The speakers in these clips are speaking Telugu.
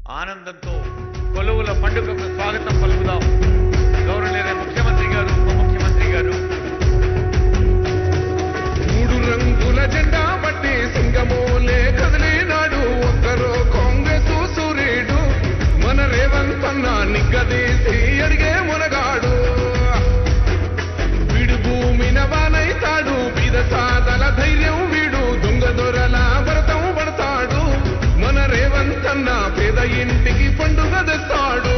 ఆనందంతో కొలువుల పండుగకు స్వాగతం పలుకుదాం. గౌరవనీయ ముఖ్యమంత్రి గారు, ఉప ముఖ్యమంత్రి గారు. మూడు రంగుల జెండా బట్టి సింగమోలే కదిలినాడు ఒక్కరో కాంగ్రెస్ సూర్యుడు మన రేవంత్ అన్న నిగ్గదీసి అడిగే మునగాడు. వీడు భూమిన వానైతాడు, బీద సాదల ధైర్యం వీడు, దొంగ దొరల భరతం పడతాడు. మన రేవంత్ అన్న పేద ఇంటికి పండుగ తెస్తాడు.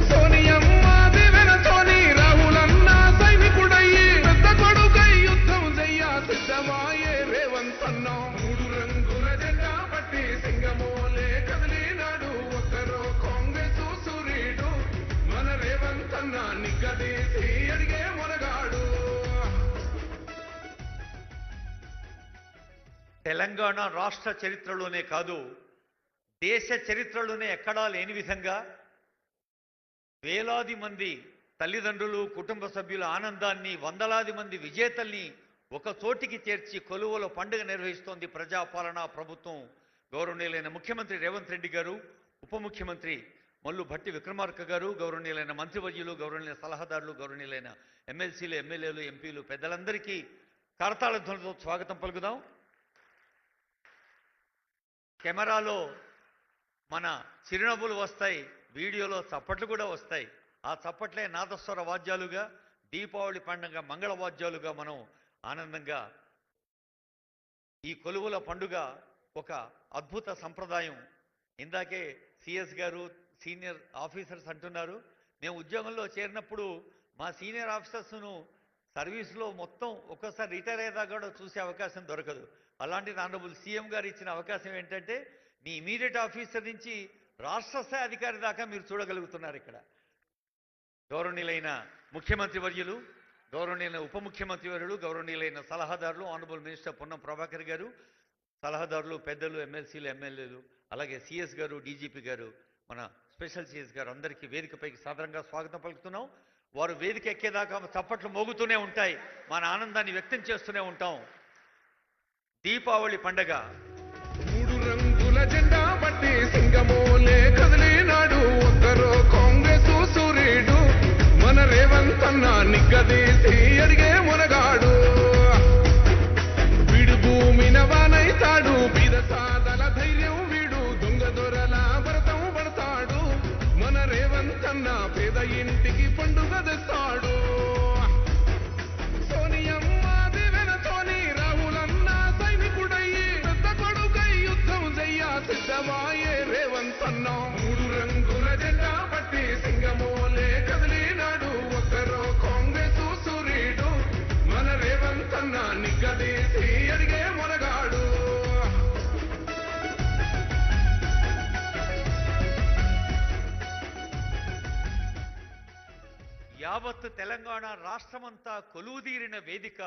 సోనియమ్మ దివెన సోని రాహులన్న సైనికుడయ్యి పెద్ద కొడుకై యుద్ధం చెయ్య సిద్ధమాయే రేవంత్ అన్న. మూడు రంగుల జెండా పట్టి సింగమోలే కదిలినాడు ఒక్కరో కాంగ్రెస్ సూర్యుడు మన రేవంత్ అన్న నిగ్గదీసి అడిగే మునగాడు. తెలంగాణ రాష్ట్ర చరిత్రలోనే కాదు, దేశ చరిత్రలోనే ఎక్కడా లేని విధంగా వేలాది మంది తల్లిదండ్రులు, కుటుంబ సభ్యుల ఆనందాన్ని, వందలాది మంది విజేతల్ని ఒక చోటికి చేర్చి కొలువుల పండుగ నిర్వహిస్తోంది ప్రజాపాలనా ప్రభుత్వం. గౌరవనీయులైన ముఖ్యమంత్రి రేవంత్ రెడ్డి గారు, ఉప ముఖ్యమంత్రి మల్లు భట్టి విక్రమార్క గారు, గౌరవనీయులైన మంత్రివర్యులు, గౌరవనీయుల సలహాదారులు, గౌరవనీయులైన ఎమ్మెల్సీలు, ఎమ్మెల్యేలు, ఎంపీలు, పెద్దలందరికీ కరతాళ ధ్వనులతో స్వాగతం పలుకుదాం. కెమెరాలో మన చిరునవ్వులు వస్తాయి, వీడియోలో చప్పట్లు కూడా వస్తాయి. ఆ చప్పట్లే నాదస్వర వాద్యాలుగా, దీపావళి పండుగ మంగళ వాద్యాలుగా మనం ఆనందంగా ఈ కొలువుల పండుగ ఒక అద్భుత సంప్రదాయం. ఇందాకే సిఎస్ గారు, సీనియర్ ఆఫీసర్స్ అంటున్నారు, మేము ఉద్యోగంలో చేరినప్పుడు మా సీనియర్ ఆఫీసర్స్ను సర్వీస్లో మొత్తం ఒక్కసారి రిటైర్ అయ్యేదాకా కూడా చూసే అవకాశం దొరకదు. అలాంటి ఆనరబుల్ సీఎం గారు ఇచ్చిన అవకాశం ఏంటంటే మీ ఇమీడియట్ ఆఫీసర్ నుంచి రాష్ట్ర స్థాయి అధికారి దాకా మీరు చూడగలుగుతున్నారు. ఇక్కడ గౌరవనీయులైన ముఖ్యమంత్రి వర్యులు, గౌరవనీయులైన ఉప ముఖ్యమంత్రి వర్యులు, గౌరవనీయులైన సలహాదారులు, ఆనరబుల్ మినిస్టర్ పొన్నం ప్రభాకర్ గారు, సలహాదారులు, పెద్దలు, ఎమ్మెల్సీలు, ఎమ్మెల్యేలు, అలాగే సిఎస్ గారు, డీజీపీ గారు, మన స్పెషల్ సిఎస్ గారు, అందరికీ వేదికపైకి సాధారణంగా స్వాగతం పలుకుతున్నాం. వారు వేదిక ఎక్కేదాకా చప్పట్లు మోగుతూనే ఉంటాయి, మన ఆనందాన్ని వ్యక్తం చేస్తూనే ఉంటాం. దీపావళి పండగ మూడు రంగుల జెండా బట్టి సింగమోలే కదిలినాడు ఒక్కరో కాంగ్రెస్ సూర్యుడు మన రేవంత్ అన్న నిగ్గదీసి అడిగే మునగాడు. వీడు భూమిన వానైతాడు, బీద సాదల ధైర్యం వీడు, దొంగ దొరల భరతం పడతాడు. మన రేవంత్ అన్న పేద ఇంటికి పండుగ తెస్తాడు. సోనియమ్మ దివెన సోని రాహులన్న సైనికుడయ్యి పెద్ద కొడుకై యుద్ధం చెయ్య సిద్ధమాయే రేవంత్ అన్న. మూడు రంగుల జెండా పట్టి సింగమోలే కదిలినాడు ఒక్కరో కాంగ్రెస్ సూర్యుడు మన రేవంత్ అన్న నిగ్గదీసి అడిగే మునగాడు. యావత్ తెలంగాణ రాష్ట్రమంతా కొలువుదీరిన వేదిక.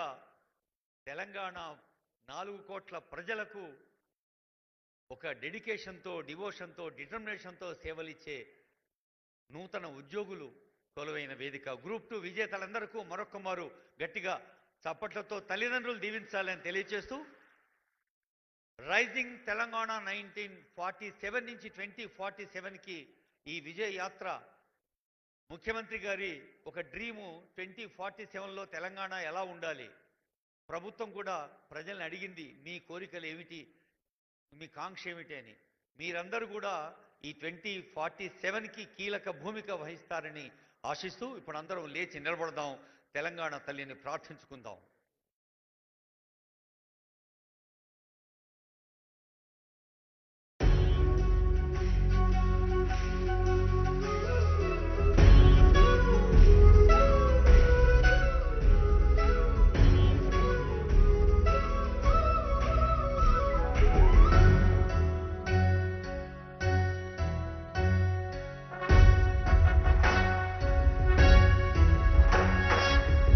తెలంగాణ 4 కోట్ల ప్రజలకు ఒక డెడికేషన్తో, డివోషన్తో, డిటర్మినేషన్తో సేవలిచ్చే నూతన ఉద్యోగులు కొలువైన వేదిక. గ్రూప్ 2 విజేతలందరికీ మరొక్కమారు గట్టిగా చప్పట్లతో తల్లిదండ్రులు దీవించాలని తెలియజేస్తూ, రైజింగ్ తెలంగాణ 1947 నుంచి 2047కి ఈ విజయ యాత్ర ముఖ్యమంత్రి గారి ఒక డ్రీము. 2047లో తెలంగాణ ఎలా ఉండాలి, ప్రభుత్వం కూడా ప్రజల్ని అడిగింది మీ కోరికలు ఏమిటి, మీ కాంక్ష ఏమిటి అని. మీరందరూ కూడా ఈ 2047కి కీలక భూమిక వహిస్తారని ఆశిస్తూ ఇప్పుడు అందరం లేచి నిలబడదాం, తెలంగాణ తల్లిని ప్రార్థించుకుందాం.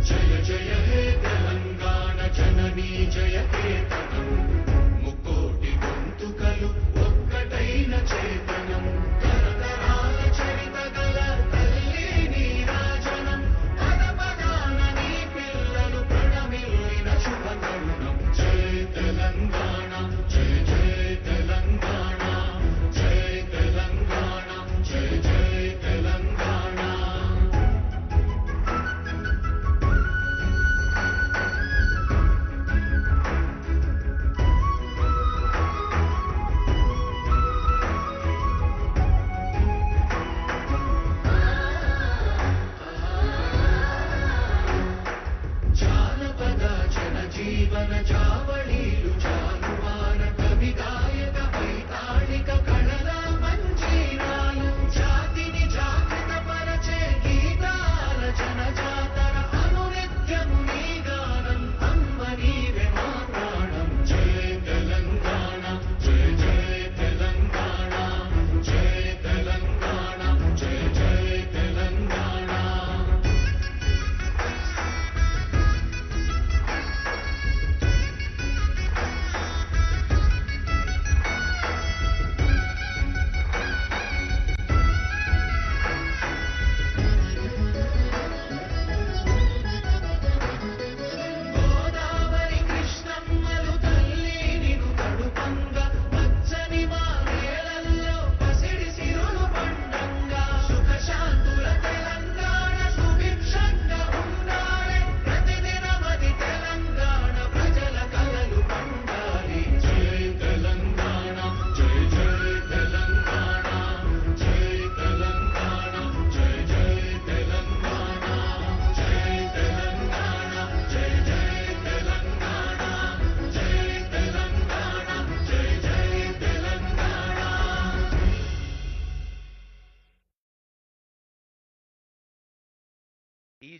జయ జయ హే తెలంగాణ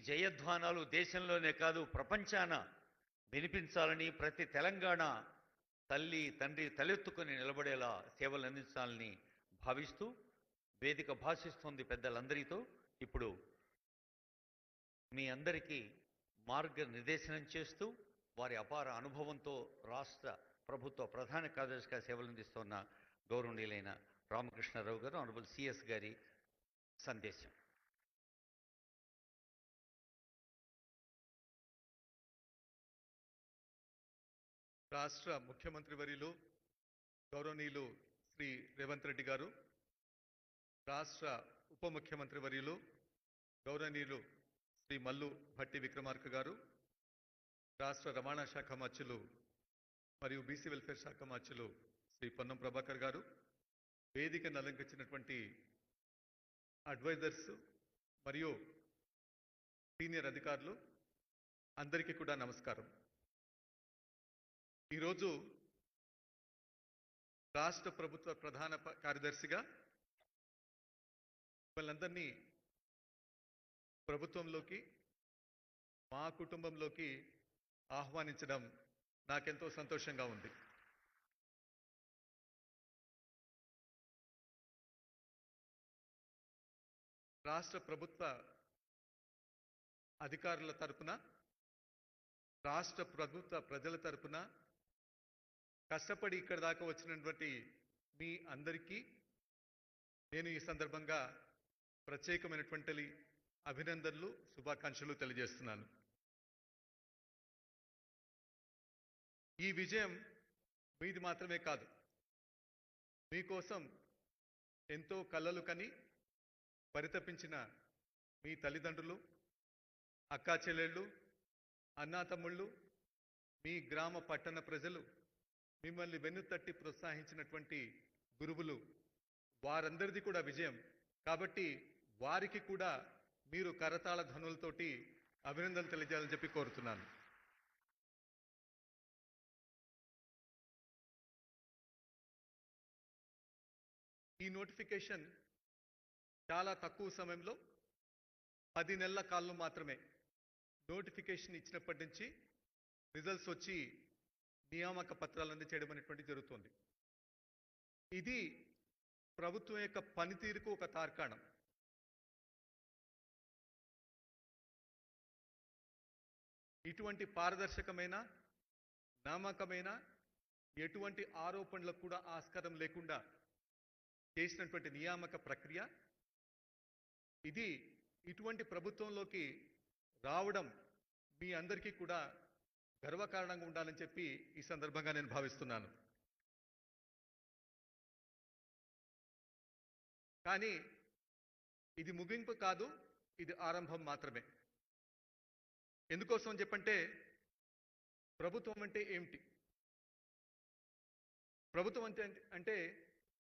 జయధ్వానాలు దేశంలోనే కాదు ప్రపంచాన వినిపించాలని, ప్రతి తెలంగాణ తల్లి తండ్రి తలెత్తుకొని నిలబడేలా సేవలు అందించాలని భావిస్తూ వేదిక భాషిస్తుంది పెద్దలందరితో. ఇప్పుడు మీ అందరికీ మార్గనిర్దేశనం చేస్తూ వారి అపార అనుభవంతో రాష్ట్ర ప్రభుత్వ ప్రధాన కార్యదర్శిగా సేవలు అందిస్తున్న గౌరవనీయులైన రామకృష్ణారావు గారు, ఆనరబుల్ సిఎస్ గారి సందేశం. రాష్ట్ర ముఖ్యమంత్రి వర్యులు గౌరవనీయులు శ్రీ రేవంత్ రెడ్డి గారు, రాష్ట్ర ఉప ముఖ్యమంత్రి వర్యులు గౌరవనీయులు శ్రీ మల్లు భట్టి విక్రమార్క గారు, రాష్ట్ర రవాణా శాఖ మంత్రులు మరియు బీసీ వెల్ఫేర్ శాఖ మంత్రులు శ్రీ పొన్నం ప్రభాకర్ గారు, వేదికను అలంకరించినటువంటి అడ్వైజర్స్ మరియు సీనియర్ అధికారులు అందరికీ కూడా నమస్కారం. ఈరోజు రాష్ట్ర ప్రభుత్వ ప్రధాన కార్యదర్శిగా వాళ్ళందరినీ ప్రభుత్వంలోకి, మా కుటుంబంలోకి ఆహ్వానించడం నాకెంతో సంతోషంగా ఉంది. రాష్ట్ర ప్రభుత్వ అధికారుల తరపున, రాష్ట్ర ప్రభుత్వ ప్రజల తరపున కష్టపడి ఇక్కడ దాకా వచ్చినటువంటి మీ అందరికీ నేను ఈ సందర్భంగా ప్రత్యేకమైనటువంటి అభినందనలు, శుభాకాంక్షలు తెలియజేస్తున్నాను. ఈ విజయం మీది మాత్రమే కాదు, మీకోసం ఎంతో కలలు కని పరితపించిన మీ తల్లిదండ్రులు, అక్కా చెల్లెళ్ళు, అన్నా తమ్ముళ్ళు, మీ గ్రామ పట్టణ ప్రజలు, మిమ్మల్ని వెన్నుతట్టి ప్రోత్సహించినటువంటి గురువులు, వారందరిది కూడా విజయం. కాబట్టి వారికి కూడా మీరు కరతాళ ధ్వనులతోటి అభినందనలు తెలియజేయాలని చెప్పి కోరుతున్నాను. ఈ నోటిఫికేషన్ చాలా తక్కువ సమయంలో 10 నెలల కాలంలో మాత్రమే నోటిఫికేషన్ ఇచ్చినప్పటి నుంచి రిజల్ట్స్ వచ్చి నియామక పత్రాలు అందజేయడం అనేటువంటి జరుగుతుంది. ఇది ప్రభుత్వం యొక్క పనితీరుకు ఒక తార్కాణం. ఇటువంటి పారదర్శకమైన, నమ్మకమైన, ఎటువంటి ఆరోపణలకు కూడా ఆస్కారం లేకుండా చేసినటువంటి నియామక ప్రక్రియ ఇది. ఇటువంటి ప్రభుత్వంలోకి రావడం మీ అందరికీ కూడా గర్వకారణంగా ఉండాలని చెప్పి ఈ సందర్భంగా నేను భావిస్తున్నాను. కానీ ఇది ముగింపు కాదు, ఇది ఆరంభం మాత్రమే. ఎందుకోసం చెప్పంటే, ప్రభుత్వం అంటే ఏమిటి? ప్రభుత్వం అంటే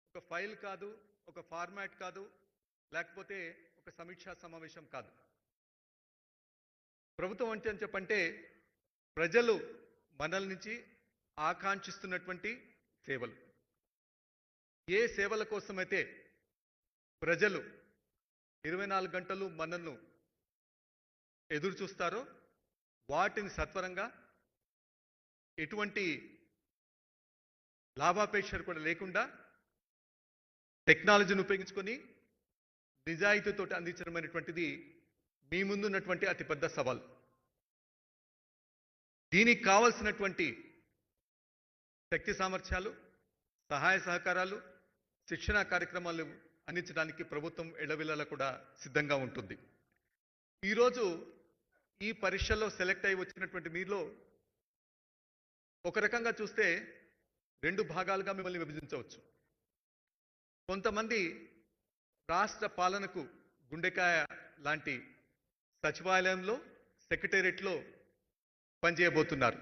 ఒక ఫైల్ కాదు, ఒక ఫార్మాట్ కాదు, లేకపోతే ఒక సమీక్షా సమావేశం కాదు. ప్రభుత్వం అంటే అని చెప్పంటే ప్రజలు మనల నుంచి ఆకాంక్షిస్తున్నటువంటి సేవలు. ఏ సేవల కోసమైతే ప్రజలు 24 గంటలు మనల్ని ఎదురు చూస్తారో వాటిని సత్వరంగా, ఎటువంటి లాభాపేక్ష కూడా లేకుండా టెక్నాలజీని ఉపయోగించుకొని నిజాయితీతో అందించడమైనటువంటిది మీ ముందున్నటువంటి అతిపెద్ద సవాల్. దీనికి కావలసినటువంటి శక్తి సామర్థ్యాలు, సహాయ సహకారాలు, శిక్షణా కార్యక్రమాలు అందించడానికి ప్రభుత్వం ఎల్లవేళలా కూడా సిద్ధంగా ఉంటుంది. ఈరోజు ఈ పరీక్షల్లో సెలెక్ట్ అయి వచ్చినటువంటి మీలో ఒక రకంగా చూస్తే 2 భాగాలుగా మిమ్మల్ని విభజించవచ్చు. కొంతమంది రాష్ట్ర పాలనకు గుండెకాయ లాంటి సచివాలయంలో, సెక్రటేరియట్లో పనిచేయబోతున్నారు.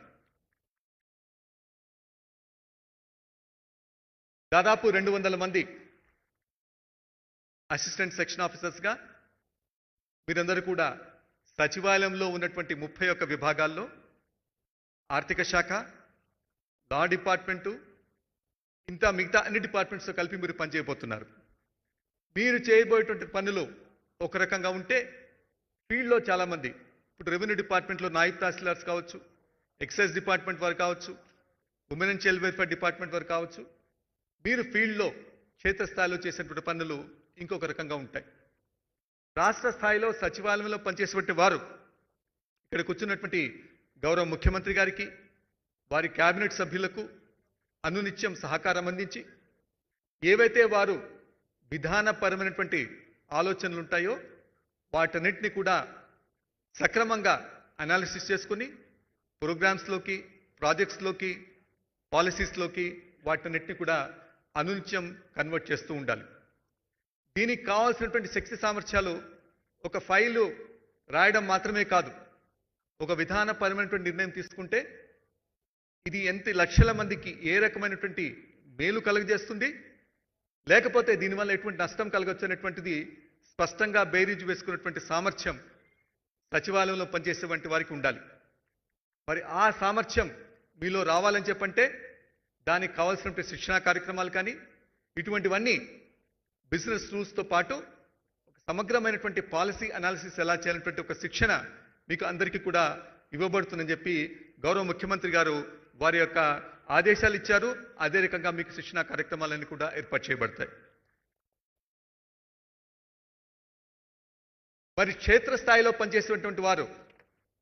దాదాపు 200 మంది అసిస్టెంట్ సెక్షన్ ఆఫీసర్స్గా మీరందరూ కూడా సచివాలయంలో ఉన్నటువంటి 31 విభాగాల్లో ఆర్థిక శాఖ, లా డిపార్ట్మెంటు, ఇంకా మిగతా అన్ని డిపార్ట్మెంట్స్తో కలిపి మీరు పనిచేయబోతున్నారు. మీరు చేయబోయేటువంటి పనులు ఒక రకంగా ఉంటే, ఫీల్డ్లో చాలామంది ఇప్పుడు రెవెన్యూ డిపార్ట్మెంట్లో నాయబ్ తహసీల్దార్స్ కావచ్చు, ఎక్సైజ్ డిపార్ట్మెంట్ వారు కావచ్చు, women and child welfare department వారు కావచ్చు, మీరు ఫీల్డ్లో క్షేత్రస్థాయిలో చేసినటువంటి పనులు ఇంకొక రకంగా ఉంటాయి. రాష్ట్ర స్థాయిలో సచివాలయంలో పనిచేసేటువంటి వారు ఇక్కడ కూర్చున్నటువంటి గౌరవ ముఖ్యమంత్రి గారికి, వారి కేబినెట్ సభ్యులకు అనునిత్యం సహకారం అందించి ఏవైతే వారు విధానపరమైనటువంటి ఆలోచనలు ఉంటాయో వాటన్నిటిని కూడా సక్రమంగా అనాలిసిస్ చేసుకుని ప్రోగ్రామ్స్లోకి, ప్రాజెక్ట్స్లోకి, పాలసీస్లోకి వాటన్నిటిని కూడా అనునిత్యం కన్వర్ట్ చేస్తూ ఉండాలి. దీనికి కావాల్సినటువంటి శక్తి సామర్థ్యాలు ఒక ఫైలు రాయడం మాత్రమే కాదు, ఒక విధానపరమైనటువంటి నిర్ణయం తీసుకుంటే ఇది ఎంత లక్షల మందికి ఏ రకమైనటువంటి మేలు కలుగజేస్తుంది, లేకపోతే దీనివల్ల ఎటువంటి నష్టం కలగవచ్చు అనేటువంటిది స్పష్టంగా బేరీజు వేసుకున్నటువంటి సామర్థ్యం సచివాలయంలో పనిచేసేటువంటి వారికి ఉండాలి. మరి ఆ సామర్థ్యం మీలో రావాలని చెప్పంటే దానికి కావాల్సినటువంటి శిక్షణా కార్యక్రమాలు కానీ ఇటువంటివన్నీ బిజినెస్ రూల్స్తో పాటు ఒక సమగ్రమైనటువంటి పాలసీ అనాలిసిస్ ఎలా చేయాలనేటువంటి ఒక శిక్షణ మీకు అందరికీ కూడా ఇవ్వబడుతుందని చెప్పి గౌరవ ముఖ్యమంత్రి గారు వారి యొక్క ఆదేశాలు ఇచ్చారు. అదే రకంగా మీకు శిక్షణా కార్యక్రమాలన్నీ కూడా ఏర్పాటు చేయబడతాయి. మరి క్షేత్రస్థాయిలో పనిచేసేటువంటి వారు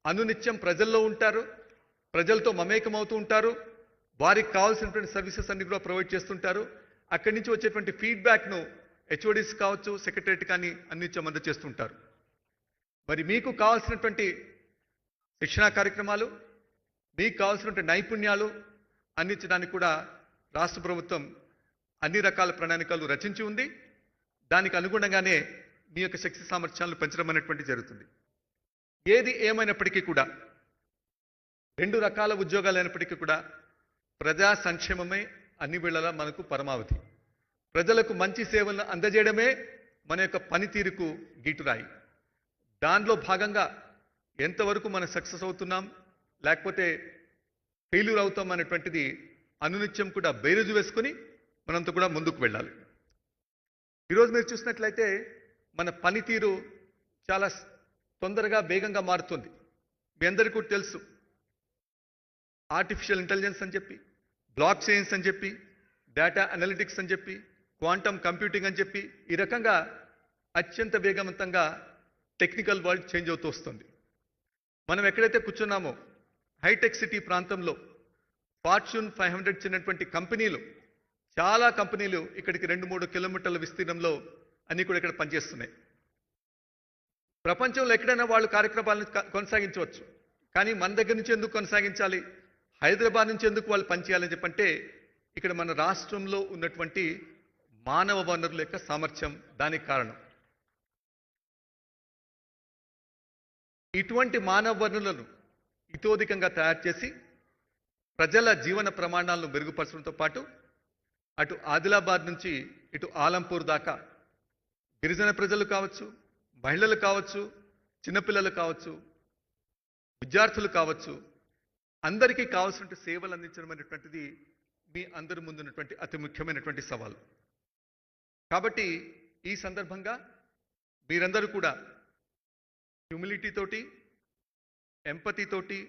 అనునిత్యం ప్రజల్లో ఉంటారు, ప్రజలతో మమేకమవుతూ ఉంటారు, వారికి కావాల్సినటువంటి సర్వీసెస్ అన్ని కూడా ప్రొవైడ్ చేస్తుంటారు. అక్కడి నుంచి వచ్చేటువంటి ఫీడ్బ్యాక్ను హెచ్ఓడీస్ కావచ్చు, సెక్రటరేట్ కానీ అన్నిత్యం అందజేస్తుంటారు. మరి మీకు కావాల్సినటువంటి శిక్షణా కార్యక్రమాలు, మీకు కావాల్సినటువంటి నైపుణ్యాలు అందించడానికి కూడా రాష్ట్ర ప్రభుత్వం అన్ని రకాల ప్రణాళికలు రచించి ఉంది. దానికి అనుగుణంగానే మీ యొక్క శక్తి సామర్థ్యాలను పెంచడం అనేటువంటి జరుగుతుంది. ఏది ఏమైనప్పటికీ కూడా 2 రకాల ఉద్యోగాలు అయినప్పటికీ కూడా ప్రజా సంక్షేమమే అన్ని వేళలా మనకు పరమావధి. ప్రజలకు మంచి సేవలను అందజేయడమే మన యొక్క పనితీరుకు గీటురాయి. దానిలో భాగంగా ఎంతవరకు మనం సక్సెస్ అవుతున్నాం లేకపోతే ఫెయిల్యూర్ అవుతాం అనేటువంటిది అనునిత్యం కూడా బేరీజు వేసుకుని మనంతా కూడా ముందుకు వెళ్ళాలి. ఈరోజు మీరు చూసినట్లయితే మన పనితీరు చాలా తొందరగా వేగంగా మారుతుంది. మీ అందరికీ కూడా తెలుసు, ఆర్టిఫిషియల్ ఇంటెలిజెన్స్ అని చెప్పి, బ్లాక్ చైన్స్ అని చెప్పి, డేటా అనలిటిక్స్ అని చెప్పి, క్వాంటమ్ కంప్యూటింగ్ అని చెప్పి ఈ రకంగా అత్యంత వేగవంతంగా టెక్నికల్ వరల్డ్ చేంజ్ అవుతూ వస్తుంది. మనం ఎక్కడైతే కూర్చున్నామో హైటెక్ సిటీ ప్రాంతంలో ఫార్చ్యూన్ 500 చెందినటువంటి కంపెనీలు, చాలా కంపెనీలు ఇక్కడికి 2-3 కిలోమీటర్ల విస్తీర్ణంలో అన్ని కూడా ఇక్కడ పనిచేస్తున్నాయి. ప్రపంచంలో ఎక్కడైనా వాళ్ళు కార్యక్రమాలను కొనసాగించవచ్చు, కానీ మన దగ్గర నుంచి ఎందుకు కొనసాగించాలి, హైదరాబాద్ నుంచి ఎందుకు వాళ్ళు పనిచేయాలని చెప్పంటే ఇక్కడ మన రాష్ట్రంలో ఉన్నటువంటి మానవ వనరుల యొక్క సామర్థ్యం దానికి కారణం. ఇటువంటి మానవ వనరులను ఇతోధికంగా తయారు చేసి ప్రజల జీవన ప్రమాణాలను మెరుగుపరచడంతో పాటు అటు ఆదిలాబాద్ నుంచి ఇటు ఆలంపూర్ దాకా గిరిజన ప్రజలు కావచ్చు, మహిళలు కావచ్చు, చిన్నపిల్లలు కావచ్చు, విద్యార్థులు కావచ్చు, అందరికీ కావాల్సిన సేవలు అందించడం అనేటువంటిది మీ అందరి ముందున్నటువంటి అతి ముఖ్యమైనటువంటి సవాలు. కాబట్టి ఈ సందర్భంగా మీరందరూ కూడా హ్యూమిలిటీ తోటి, ఎంపతి తోటి,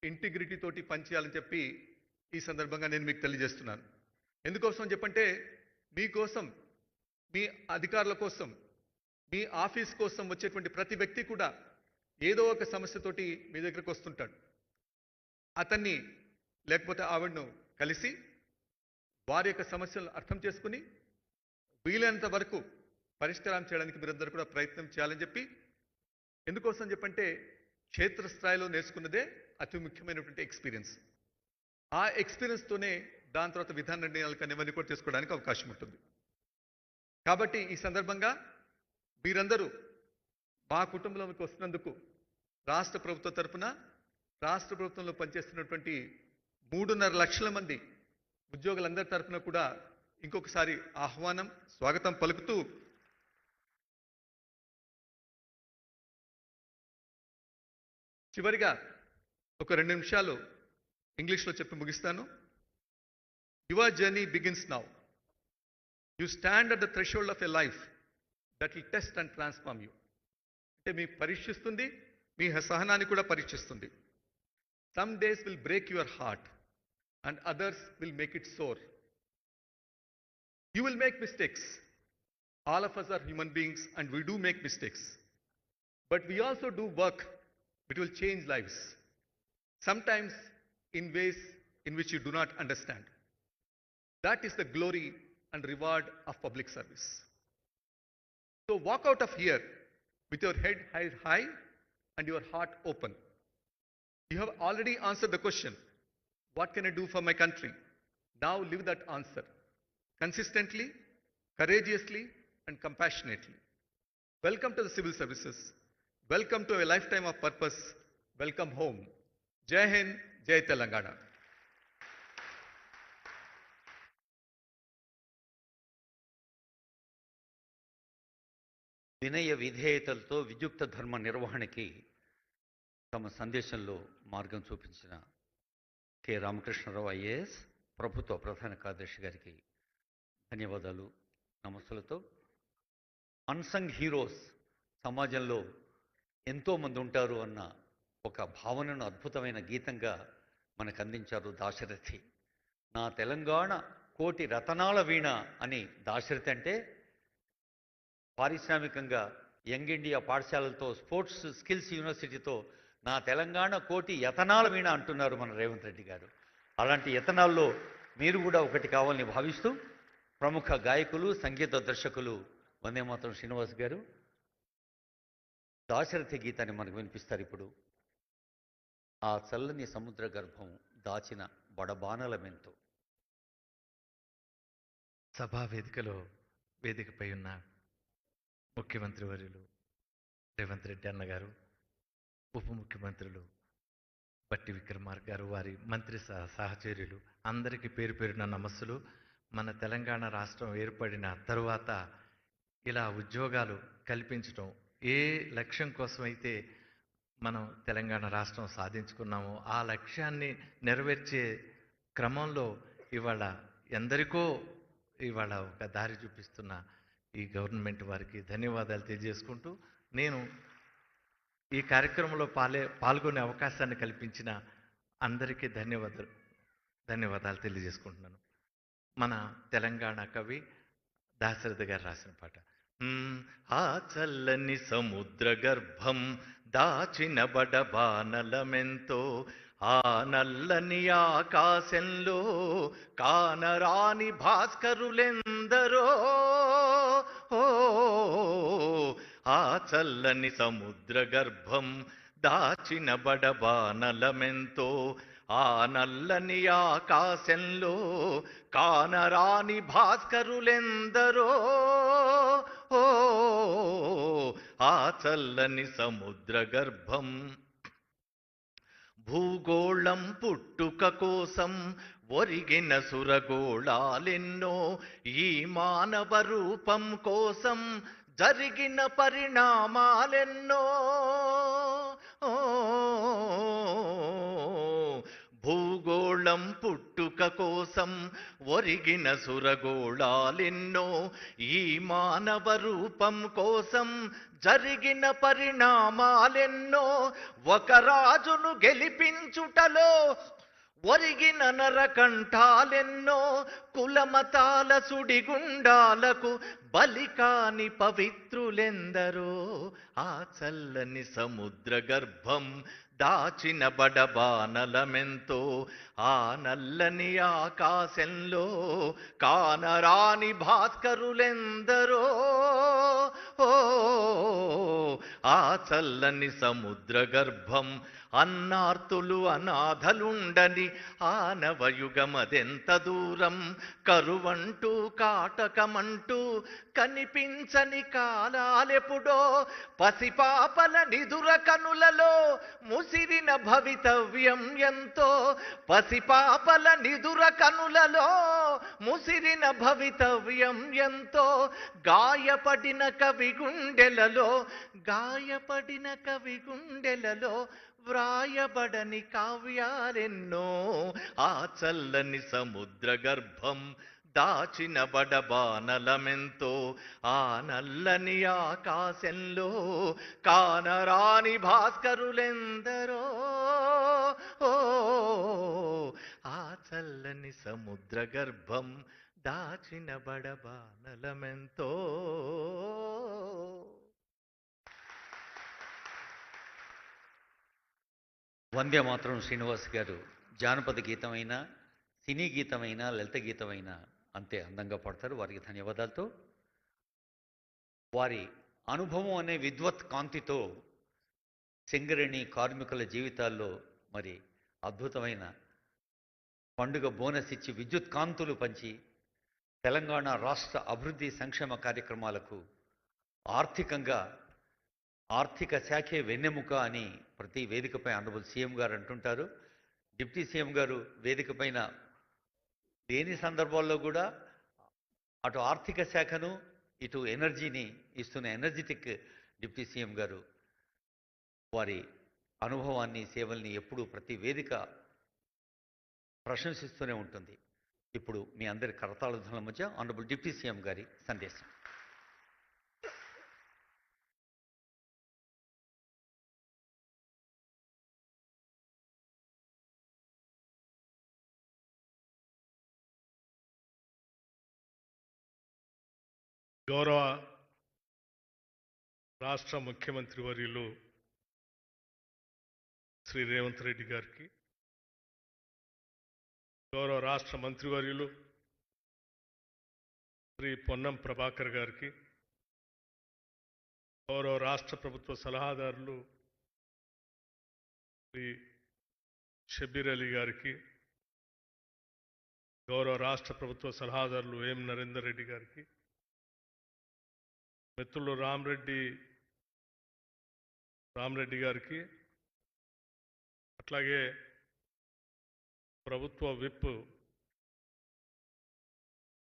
ఇంటిగ్రిటీ తోటి పనిచేయాలని చెప్పి ఈ సందర్భంగా నేను మీకు తెలియజేస్తున్నాను. ఎందుకోసం చెప్పంటే మీకోసం, మీ అధికారుల కోసం, మీ ఆఫీస్ కోసం వచ్చేటువంటి ప్రతి వ్యక్తి కూడా ఏదో ఒక సమస్యతోటి మీ దగ్గరకు వస్తుంటాడు. అతన్ని లేకపోతే ఆవిడను కలిసి వారి యొక్క సమస్యలను అర్థం చేసుకుని వీలైనంత వరకు పరిష్కారం చేయడానికి మీరందరూ కూడా ప్రయత్నం చేయాలని చెప్పి, ఎందుకోసం చెప్పంటే క్షేత్రస్థాయిలో నేర్చుకున్నదే అతి ముఖ్యమైనటువంటి ఎక్స్పీరియన్స్. ఆ ఎక్స్పీరియన్స్తోనే దాని తర్వాత విధాన నిర్ణయాలు కానీ ఇవన్నీ కూడా చేసుకోవడానికి అవకాశం ఉంటుంది. కాబట్టి ఈ సందర్భంగా మీరందరూ మా కుటుంబంలోకి వస్తున్నందుకు రాష్ట్ర ప్రభుత్వ తరఫున, రాష్ట్ర ప్రభుత్వంలో పనిచేస్తున్నటువంటి 3.5 లక్షల మంది ఉద్యోగులందరి తరఫున కూడా ఇంకొకసారి ఆహ్వానం, స్వాగతం పలుకుతూ చివరిగా ఒక 2 నిమిషాలు ఇంగ్లీష్లో చెప్పి ముగిస్తాను. Your journey begins now. You stand at the threshold of a life that will test and transform you. అంటే మీకు పరీక్షిస్తుంది, మీ సహనాన్ని కూడా పరీక్షిస్తుంది. Some days will break your heart and others will make it soar. You will make mistakes. All of us are human beings and we do make mistakes. But we also do work which will change lives. Sometimes in ways in which you do not understand. That is the glory and reward of public service. So walk out of here with your head held high and your heart open. You have already answered the question, what can I do for my country? Now live that answer. Consistently, courageously, and compassionately. Welcome to the civil services. Welcome to a lifetime of purpose. Welcome home. Jai Hind, Jai Telangana. వినయ విధేయతలతో విద్యుక్త ధర్మ నిర్వహణకి తమ సందేశంలో మార్గం చూపించిన కె రామకృష్ణరావు ఐఏఎస్ ప్రభుత్వ ప్రధాన కార్యదర్శి గారికి ధన్యవాదాలు, నమస్సులతో. అన్సంగ్ హీరోస్ సమాజంలో ఎంతోమంది ఉంటారు అన్న ఒక భావనను అద్భుతమైన గీతంగా మనకు అందించారు దాశరథి. నా తెలంగాణ కోటి రతనాల వీణ అని దాశరథి అంటే పారిశ్రామికంగా యంగ్ ఇండియా పాఠశాలలతో, స్పోర్ట్స్ స్కిల్స్ యూనివర్సిటీతో నా తెలంగాణ కోటి యతనాల వీణ అంటున్నారు మన రేవంత్ రెడ్డి గారు. అలాంటి యతనాల్లో మీరు కూడా ఒకటి కావాలని భావిస్తూ ప్రముఖ గాయకులు, సంగీత దర్శకులు వందేమాతరం శ్రీనివాస్ గారు దాశరథి గీతాన్ని మనకు వినిపిస్తారు. ఇప్పుడు ఆ చల్లని సముద్ర గర్భం దాచిన బడబానలమెంతో. సభా వేదికపై ఉన్న ముఖ్యమంత్రి వర్యులు రేవంత్ రెడ్డి అన్నగారు, ఉప ముఖ్యమంత్రులు బట్టి విక్రమార్క గారు, వారి మంత్రి సహచర్యులు అందరికీ పేరు పేరున నమస్సులు. మన తెలంగాణ రాష్ట్రం ఏర్పడిన తరువాత ఇలా ఉద్యోగాలు కల్పించడం, ఏ లక్ష్యం కోసమైతే మనం తెలంగాణ రాష్ట్రం సాధించుకున్నామో ఆ లక్ష్యాన్ని నెరవేర్చే క్రమంలో ఇవాళ ఎందరికో ఇవాళ ఒక దారి చూపిస్తున్న ఈ గవర్నమెంట్ వారికి ధన్యవాదాలు తెలియజేసుకుంటూ, నేను ఈ కార్యక్రమంలో పాల్గొనే అవకాశాన్ని కల్పించిన అందరికీ ధన్యవాదాలు తెలియజేసుకుంటున్నాను. మన తెలంగాణ కవి దాశరథి గారు రాసిన పాట. ఆ చల్లని సముద్ర గర్భం దాచిన బడబానలమెంతో, ఆ నల్లని ఆకాశంలో కానరాని భాస్కరులెందరో, ఆ చల్లని సముద్ర గర్భం దాచిన బడబానలమెంతో, ఆ నల్లని ఆకాశంలో కానరాని భాస్కరులెందరో, ఆ చల్లని సముద్ర గర్భం. భూగోళం పుట్టుక కోసం ఒరిగిన సురగోళాలెన్నో, ఈ మానవ రూపం కోసం జరిగిన పరిణామాలెన్నో, భూగోళం పుట్టుక కోసం ఒరిగిన సురగోళాలెన్నో, ఈ మానవ రూపం కోసం జరిగిన పరిణామాలెన్నో, ఒక రాజును గెలిపించుటలో ఒరిగిన నరకంఠాలెన్నో, కులమతాల సుడిగుండాలకు బలికాని పవిత్రులెందరో, ఆ చల్లని సముద్ర గర్భం దాచిన బడబానలమెంతో, ఆ నల్లని ఆకాశంలో కానరాని భాస్కరులెందరో, ఆ చల్లని సముద్ర గర్భం. అన్నార్తులు అనాథలుండని ఆనవయుగమదెంత దూరం, కరువంటూ కాటకమంటూ కనిపించని కాలాలెప్పుడో, పసిపాపల నిదుర కనులలో ముసిరిన భవితవ్యం ఎంతో, పసిపాపల నిదుర కనులలో ముసిరిన భవితవ్యం ఎంతో, గాయపడిన కవి గుండెలలో వ్రాయబడని కావ్యాలెన్నో, ఆ చల్లని సముద్ర గర్భం దాచిన బడబానలమెంతో ఆ నల్లని ఆకాశంలో కానరాని భాస్కరులెందరో ఓ ఆ చల్లని సముద్ర గర్భం దాచిన బడబానలమెంతో. వందే మాత్రం శ్రీనివాస్ గారు జానపద గీతమైనా సినీ గీతమైనా లలిత గీతమైనా అంతే అందంగా పాడతారు. వారికి ధన్యవాదాలతో వారి అనుభవం అనే విద్వత్ కాంతితో సింగరేణి కార్మికుల జీవితాల్లో మరి అద్భుతమైన పండుగ బోనస్ ఇచ్చి విద్యుత్ కాంతులు పంచి తెలంగాణ రాష్ట్ర అభివృద్ధి సంక్షేమ కార్యక్రమాలకు ఆర్థిక శాఖే వెన్నెముక అని ప్రతి వేదికపై ఆనరబుల్ సీఎం గారు అంటుంటారు. డిప్యూటీ సీఎం గారు వేదిక పైన లేని సందర్భాల్లో కూడా అటు ఆర్థిక శాఖను ఇటు ఎనర్జీని ఇస్తున్న ఎనర్జెటిక్ డిప్యూటీ సీఎం గారు వారి అనుభవాన్ని సేవల్ని ఎప్పుడూ ప్రతి వేదిక ప్రశంసిస్తూనే ఉంటుంది. ఇప్పుడు మీ అందరి కరతాళ ధ్వనుల మధ్య ఆనరబుల్ డిప్యూటీ సీఎం గారి సందేశం. గౌరవ రాష్ట్ర ముఖ్యమంత్రి వర్యులు శ్రీ రేవంత్ రెడ్డి గారికి, గౌరవ రాష్ట్ర మంత్రివర్యులు శ్రీ పొన్నం ప్రభాకర్ గారికి, గౌరవ రాష్ట్ర ప్రభుత్వ సలహాదారులు శ్రీ షబీర్ అలీ గారికి, గౌరవ రాష్ట్ర ప్రభుత్వ సలహాదారులు ఎం నరేందర్ రెడ్డి గారికి, మిత్రులు రామరెడ్డి గారికి, అట్లాగే ప్రభుత్వ విప్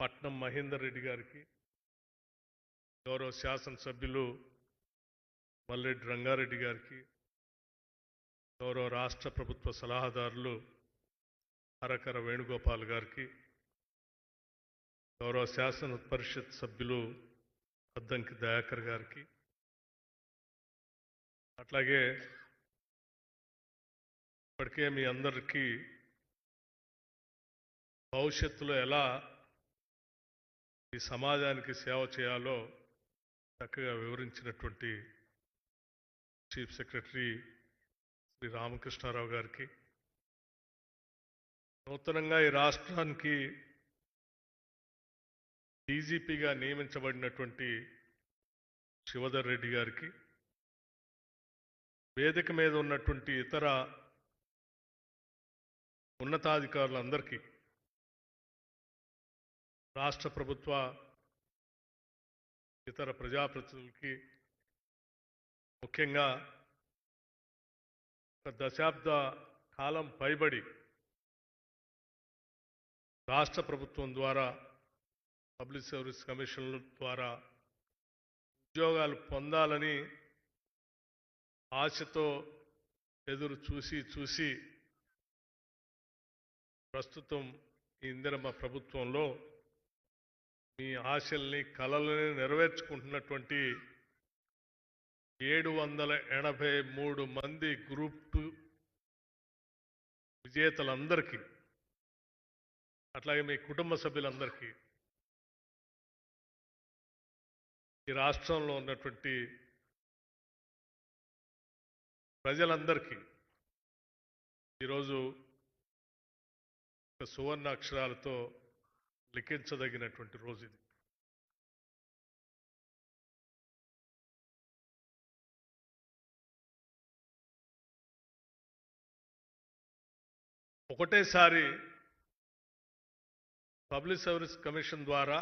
పట్నం మహేందర్ రెడ్డి గారికి, గౌరవ శాసనసభ్యులు మల్లెడ్డి రంగారెడ్డి గారికి, గౌరవ రాష్ట్ర ప్రభుత్వ సలహాదారులు హరకర వేణుగోపాల్ గారికి, గౌరవ శాసన పరిషత్ సభ్యులు అద్దంకి దయాకర్ గారికి, అట్లాగే ఇప్పటికే మీ అందరికీ భవిష్యత్తులో ఎలా ఈ సమాజానికి సేవ చేయాలో చక్కగా వివరించినటువంటి చీఫ్ సెక్రటరీ శ్రీ రామకృష్ణారావు గారికి, నూతనంగా ఈ రాష్ట్రానికి డీజీపీగా నియమించబడినటువంటి శివధర్ రెడ్డి గారికి, వేదిక మీద ఉన్నటువంటి ఇతర ఉన్నతాధికారులందరికీ, రాష్ట్ర ప్రభుత్వ ఇతర ప్రజాప్రతినిధులకి, ముఖ్యంగా ఒక దశాబ్ద కాలం పైబడి రాష్ట్ర ప్రభుత్వం ద్వారా పబ్లిక్ సర్వీస్ కమిషన్ల ద్వారా ఉద్యోగాలు పొందాలని ఆశతో ఎదురు చూసి ప్రస్తుతం ఈ ఇందిరమ్మ ప్రభుత్వంలో మీ ఆశల్ని కలలని నెరవేర్చుకుంటున్నటువంటి 783 మంది గ్రూప్ 2 విజేతలందరికీ, అట్లాగే మీ కుటుంబ సభ్యులందరికీ, ఈ రాష్ట్రంలో ఉన్నటువంటి ప్రజలందరికీ ఈరోజు ఒక సువర్ణ అక్షరాలతో లిఖించదగినటువంటి రోజు ఇది. ఒకటేసారి పబ్లిక్ సర్వీస్ కమిషన్ ద్వారా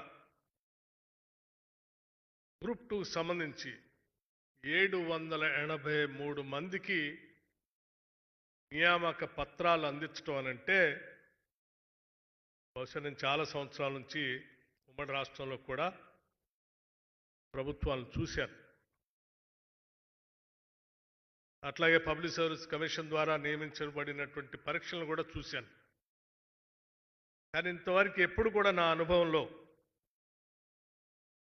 గ్రూప్ 2 సంబంధించి 783 మందికి నియామక పత్రాలు అందించడం అనంటే, బహుశా నేను చాలా సంవత్సరాల నుంచి ఉమ్మడి రాష్ట్రంలో కూడా ప్రభుత్వాలను చూశాను. అట్లాగే పబ్లిక్ సర్వీస్ కమిషన్ ద్వారా నియమించబడినటువంటి పరీక్షలను కూడా చూశాను. కానీ ఇంతవరకు ఎప్పుడు కూడా నా అనుభవంలో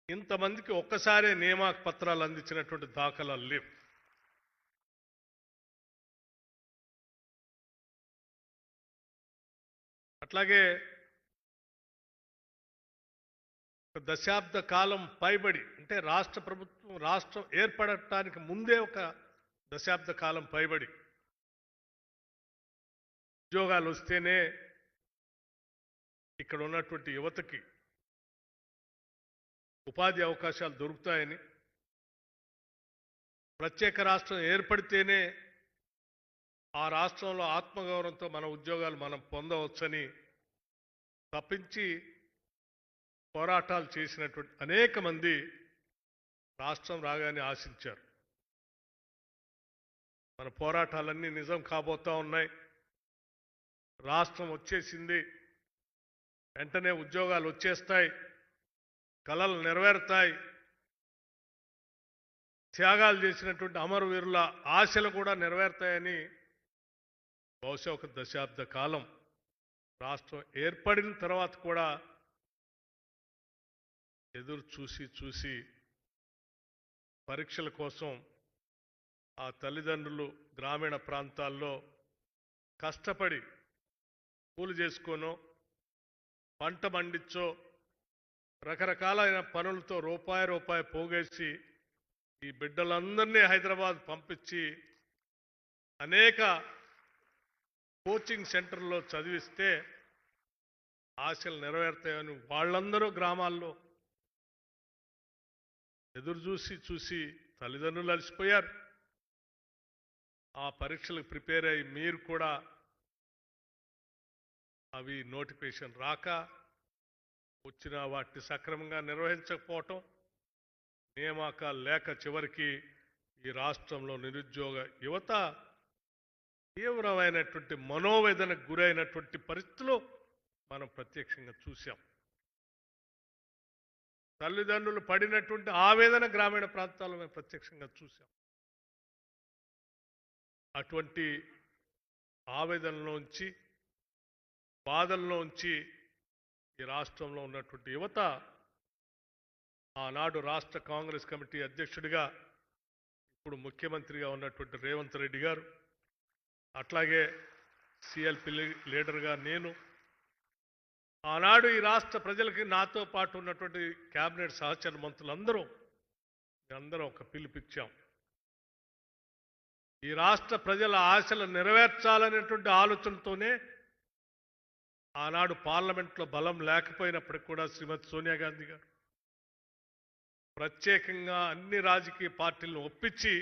ఇంతమందికి ఒక్కసారే నియామక పత్రాలు అందించినటువంటి దాఖలాలు లేవు. అట్లాగే ఒక దశాబ్ద కాలం పైబడి అంటే రాష్ట్రం ఏర్పడటానికి ముందే ఒక దశాబ్ద కాలం పైబడి ఉద్యోగాలు వస్తేనే ఇక్కడ ఉన్నటువంటి యువతకి ఉపాధి అవకాశాలు దొరుకుతాయని, ప్రత్యేక రాష్ట్రం ఏర్పడితేనే ఆ రాష్ట్రంలో ఆత్మగౌరవంతో మన ఉద్యోగాలు మనం పొందవచ్చని తప్పించి పోరాటాలు చేసినటువంటి అనేక మంది రాష్ట్రం రాగానే ఆశించారు. మన పోరాటాలన్నీ నిజం కాబోతా ఉన్నాయి. రాష్ట్రం వచ్చేసింది, వెంటనే ఉద్యోగాలు వచ్చేస్తాయి, కలలు నెరవేరుతాయి, త్యాగాలు చేసినటువంటి అమరవీరుల ఆశలు కూడా నెరవేరుతాయని బహుశా ఒక దశాబ్ద కాలం రాష్ట్రం ఏర్పడిన తర్వాత కూడా ఎదురు చూసి పరీక్షల కోసం ఆ తల్లిదండ్రులు గ్రామీణ ప్రాంతాల్లో కష్టపడి కూలి చేసుకోనో పంట పండించో రకరకాలైన పనులతో రూపాయి పోగేసి ఈ బిడ్డలందరినీ హైదరాబాద్ పంపించి అనేక కోచింగ్ సెంటర్లో చదివిస్తే ఆశలు నెరవేరుతాయని వాళ్ళందరూ గ్రామాల్లో ఎదురు చూసి తల్లిదండ్రులు అలసిపోయారు. ఆ పరీక్షలకు ప్రిపేర్ అయ్యి మీరు కూడా అవి నోటిఫికేషన్ రాక వచ్చిన వాటిని సక్రమంగా నిర్వహించకపోవటం, నియామకాలు లేక చివరికి ఈ రాష్ట్రంలో నిరుద్యోగ యువత తీవ్రమైనటువంటి మనోవేదనకు గురైనటువంటి పరిస్థితులు మనం ప్రత్యక్షంగా చూశాం. తల్లిదండ్రులు పడినటువంటి ఆవేదన గ్రామీణ ప్రాంతాల్లో మేము ప్రత్యక్షంగా చూశాం. అటువంటి ఆవేదనలోంచి బాధల్లోంచి ఈ రాష్ట్రంలో ఉన్నటువంటి యువత ఆనాడు రాష్ట్ర కాంగ్రెస్ కమిటీ అధ్యక్షుడిగా ఇప్పుడు ముఖ్యమంత్రిగా ఉన్నటువంటి రేవంత్ రెడ్డి గారు, అట్లాగే సిఎల్పి లీడర్గా నేను ఆనాడు ఈ రాష్ట్ర ప్రజలకి నాతో పాటు ఉన్నటువంటి కేబినెట్ సహచర మంత్రులందరూ అందరం ఒక పిలుపిచ్చాం. ఈ రాష్ట్ర ప్రజల ఆశలు నెరవేర్చాలనేటువంటి ఆలోచనతోనే ఆనాడు పార్లమెంట్లో బలం లేకపోయినప్పటికీ కూడా శ్రీమతి సోనియా గాంధీ గారు ప్రత్యేకంగా అన్ని రాజకీయ పార్టీలను ఒప్పించి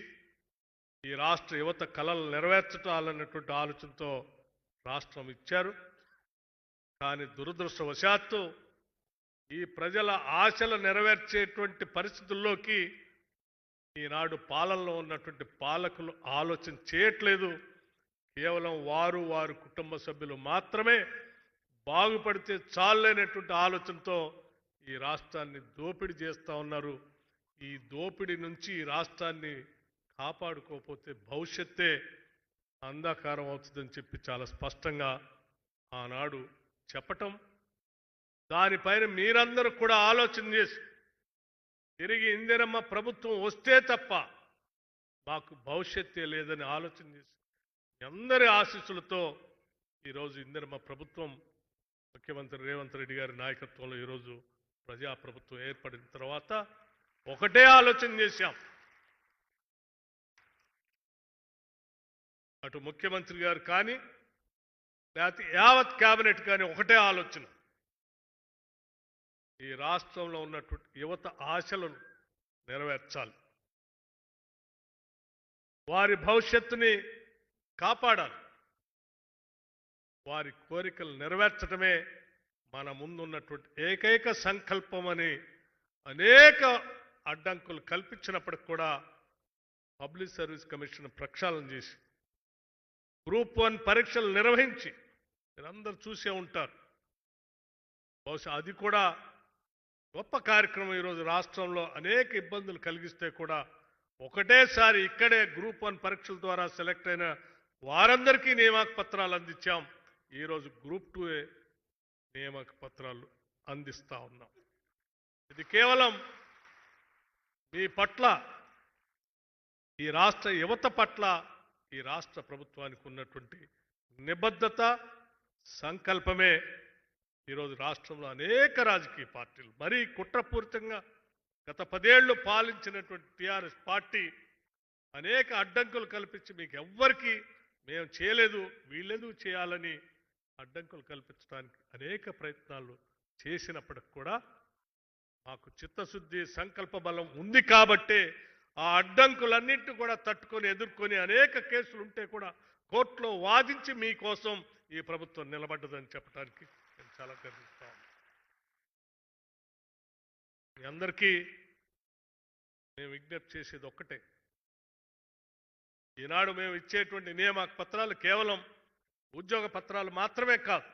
ఈ రాష్ట్ర యువత కలలు నెరవేర్చటాలన్నటువంటి ఆలోచనతో రాష్ట్రం ఇచ్చారు. కానీ దురదృష్టవశాత్తు ఈ ప్రజల ఆశలు నెరవేర్చేటువంటి పరిస్థితుల్లోకి ఈనాడు పాలనలో ఉన్నటువంటి పాలకులు ఆలోచన చేయట్లేదు. కేవలం వారి కుటుంబ సభ్యులు మాత్రమే బాగుపడితే చాలనేటువంటి ఆలోచనతో ఈ రాష్ట్రాన్ని దోపిడీ చేస్తూ ఉన్నారు. ఈ దోపిడీ నుంచి ఈ రాష్ట్రాన్ని కాపాడుకోకపోతే భవిష్యత్తే అంధకారం అవుతుందని చెప్పి చాలా స్పష్టంగా ఆనాడు చెప్పటం, దానిపైన మీరందరూ కూడా ఆలోచన చేసి తిరిగి ఇందిరమ్మ ప్రభుత్వం వస్తే తప్ప మాకు భవిష్యత్తే లేదని ఆలోచన చేసి అందరి ఆశీస్సులతో ఈరోజు ఇందిరమ్మ ప్రభుత్వం ముఖ్యమంత్రి రేవంత్ రెడ్డి గారి నాయకత్వంలో ఈరోజు ప్రజాప్రభుత్వం ఏర్పడిన తర్వాత ఒకటే ఆలోచన చేశాం. అటు ముఖ్యమంత్రి గారు కానీ లేకపోతే యావత్ కేబినెట్ కానీ ఒకటే ఆలోచన, ఈ రాష్ట్రంలో ఉన్నటువంటి యువత ఆశలను నెరవేర్చాలి, వారి భవిష్యత్తుని కాపాడాలి, వారి కోరికలు నెరవేర్చడమే మన ముందున్నటువంటి ఏకైక సంకల్పం అని అనేక అడ్డంకులు కల్పించినప్పటికి కూడా పబ్లిక్ సర్వీస్ కమిషన్ ప్రక్షాళన చేసి గ్రూప్ 1 పరీక్షలు నిర్వహించి మీరందరూ చూసే ఉంటారు. బహుశా అది కూడా గొప్ప కార్యక్రమం. ఈరోజు రాష్ట్రంలో అనేక ఇబ్బందులు కలిగిస్తే కూడా ఒకటేసారి ఇక్కడే గ్రూప్ 1 పరీక్షల ద్వారా సెలెక్ట్ అయిన వారందరికీ నియామక పత్రాలు అందించాం. ఈరోజు గ్రూప్ 2 నియామక పత్రాలు అందిస్తా ఉన్నాం. ఇది కేవలం మీ పట్ల, ఈ రాష్ట్ర యువత పట్ల ఈ రాష్ట్ర ప్రభుత్వానికి ఉన్నటువంటి నిబద్ధత, సంకల్పమే ఈరోజు రాష్ట్రంలో అనేక రాజకీయ పార్టీలు మరీ కుట్రపూరితంగా గత 10 ఏళ్లు పాలించినటువంటి టీఆర్ఎస్ పార్టీ అనేక అడ్డంకులు కల్పించి మీకు ఎవ్వరికీ మేము చేయలేదు, వీళ్ళెందుకు చేయాలని అడ్డంకులు కల్పించడానికి అనేక ప్రయత్నాలు చేసినప్పటికి కూడా మాకు చిత్తశుద్ధి, సంకల్ప బలం ఉంది కాబట్టే ఆ అడ్డంకులన్నింటినీ కూడా తట్టుకొని ఎదుర్కొని అనేక కేసులు ఉంటే కూడా కోర్టులో వాదించి మీకోసం ఈ ప్రభుత్వం నిలబడ్డదని చెప్పడానికి నేను చాలా గర్విస్తా ఉన్నాను. మీ అందరికీ మేము విజ్ఞప్తి చేసేది ఒక్కటే, ఈనాడు మేము ఇచ్చేటువంటి నియామక పత్రాలు కేవలం ఉద్యోగ పత్రాలు మాత్రమే కాదు.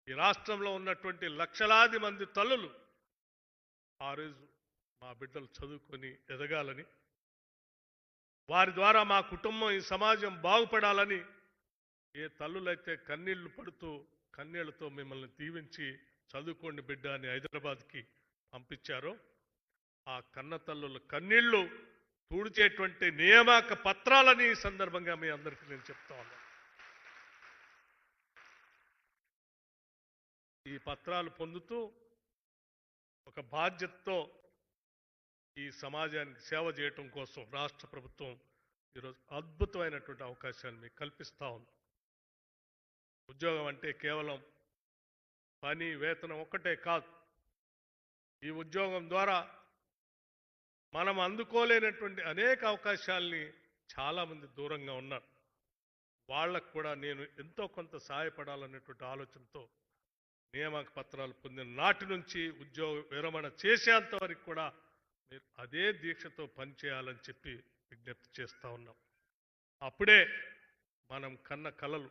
ఈ రాష్ట్రంలో ఉన్నటువంటి లక్షలాది మంది తల్లులు ఆ రోజు మా బిడ్డలు చదువుకొని ఎదగాలని, వారి ద్వారా మా కుటుంబం, ఈ సమాజం బాగుపడాలని ఏ తల్లులైతే కన్నీళ్లు పడుతూ కన్నీళ్లతో మిమ్మల్ని దీవించి చదువుకోండి బిడ్డ అని హైదరాబాద్కి పంపించారో, ఆ కన్న తల్లుల కన్నీళ్లు తుడిచేటువంటి నియామక పత్రాలని ఈ సందర్భంగా మీ అందరికీ నేను చెప్తా ఉన్నాను. ఈ పత్రాలు పొందుతూ ఒక బాధ్యతతో ఈ సమాజానికి సేవ చేయటం కోసం రాష్ట్ర ప్రభుత్వం ఈరోజు అద్భుతమైనటువంటి అవకాశాన్ని మీకు కల్పిస్తూ ఉంది. ఉద్యోగం అంటే కేవలం పని, వేతనం ఒక్కటే కాదు. ఈ ఉద్యోగం ద్వారా మనం అందుకోలేనటువంటి అనేక అవకాశాలని చాలామంది దూరంగా ఉన్నారు. వాళ్ళకు కూడా నేను ఎంతో కొంత సహాయపడాలనేటువంటి ఆలోచనతో నియామక పత్రాలు పొందిన నాటి నుంచి ఉద్యోగ విరమణ చేసేంత వరకు కూడా మీరు అదే దీక్షతో పనిచేయాలని చెప్పి విజ్ఞప్తి చేస్తూ ఉన్నాం. అప్పుడే మనం కన్న కలలు